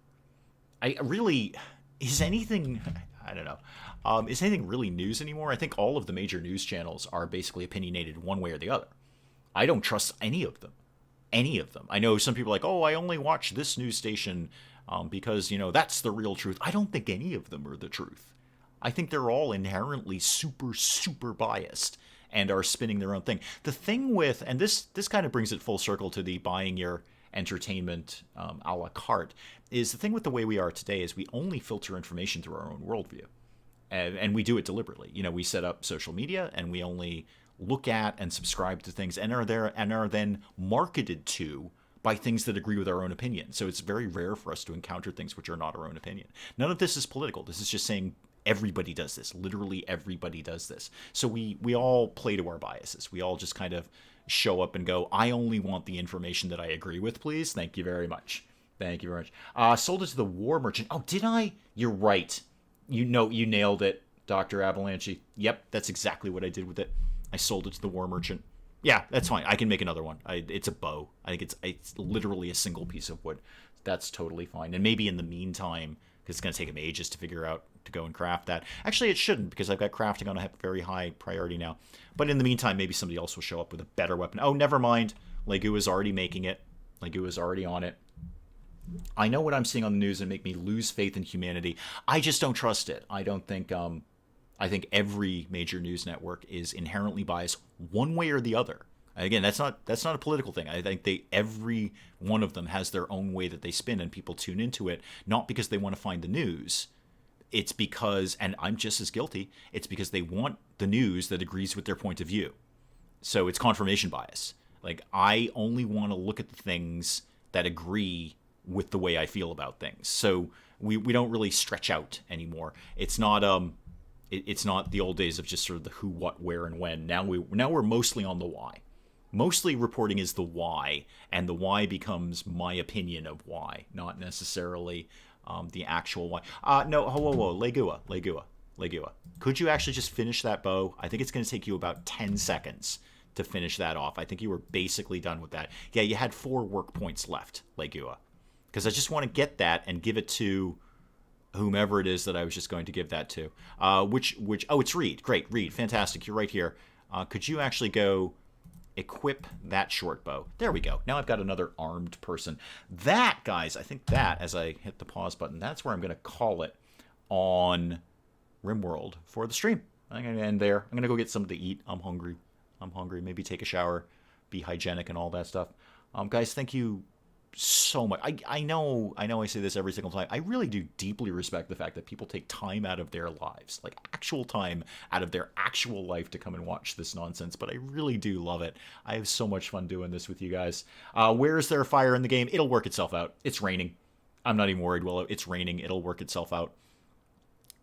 Is anything... I don't know. Is anything really news anymore? I think all of the major news channels are basically opinionated one way or the other. I don't trust any of them. I know some people are like, oh, I only watch this news station because, that's the real truth. I don't think any of them are the truth. I think they're all inherently super, super biased and are spinning their own thing. The thing with, and this kind of brings it full circle to the buying your entertainment a la carte, is the thing with the way we are today is we only filter information through our own worldview. And we do it deliberately. We set up social media and we only look at and subscribe to things and are then marketed to by things that agree with our own opinion. So it's very rare for us to encounter things which are not our own opinion. None of this is political. This is just saying everybody does this. Literally everybody does this. So we all play to our biases. We all just kind of show up and go, I only want the information that I agree with, please. Thank you very much. Sold it to the war merchant. Oh, did I? You're right. You nailed it, Dr. Avalanche. Yep, that's exactly what I did with it. I sold it to the war merchant. Yeah, that's fine. I can make another one. It's a bow. I think it's literally a single piece of wood. That's totally fine. And maybe in the meantime, because it's going to take him ages to figure out to go and craft that. Actually, it shouldn't, because I've got crafting on a very high priority now. But in the meantime, maybe somebody else will show up with a better weapon. Oh, never mind. Legu is already making it. Legu is already on it. I know what I'm seeing on the news and make me lose faith in humanity. I just don't trust it. I don't think... I think every major news network is inherently biased one way or the other. Again, that's not a political thing. I think every one of them has their own way that they spin, and people tune into it, not because they want to find the news. It's because, and I'm just as guilty, it's because they want the news that agrees with their point of view. So it's confirmation bias. Like, I only want to look at the things that agree with the way I feel about things. So we don't really stretch out anymore. It's not it's not the old days of just sort of the who, what, where, and when. Now we're mostly on the why. Mostly reporting is the why, and the why becomes my opinion of why, not necessarily the actual why. No, whoa, Legua. Could you actually just finish that bow? I think it's going to take you about 10 seconds to finish that off. I think you were basically done with that. Yeah, you had 4 work points left, Legua. Because I just want to get that and give it to whomever it is that I was just going to give that to. Oh, it's Reed. Great, Reed. Fantastic. You're right here. Could you actually go equip that short bow? There we go. Now I've got another armed person. That, guys, I think that, as I hit the pause button, that's where I'm going to call it on RimWorld for the stream. I'm going to end there. I'm going to go get something to eat. I'm hungry. Maybe take a shower, be hygienic and all that stuff. Guys, thank you so much. I know I say this every single time. I really do deeply respect the fact that people take time out of their lives, like actual time out of their actual life to come and watch this nonsense, but I really do love it. I have so much fun doing this with you guys. Where is there a fire in the game? It'll work itself out. It's raining. I'm not even worried. Well, it's raining. It'll work itself out.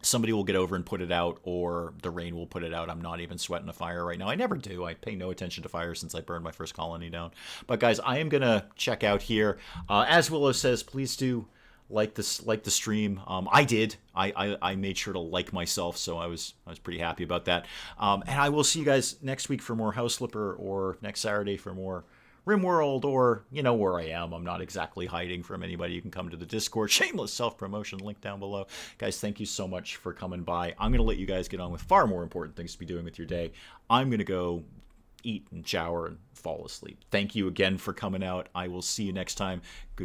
Somebody will get over and put it out, or the rain will put it out. I'm not even sweating a fire right now. I never do. I pay no attention to fire since I burned my first colony down. But guys, I am gonna check out here. As Willow says, please do like the stream. I did. I made sure to like myself, so I was pretty happy about that. And I will see you guys next week for more House Flipper, or next Saturday for more RimWorld, or you know where I am. I'm not exactly hiding from anybody. You can come to the Discord. Shameless self-promotion, link down below. Guys, thank you so much for coming by. I'm going to let you guys get on with far more important things to be doing with your day. I'm going to go eat and shower and fall asleep. Thank you again for coming out. I will see you next time. Good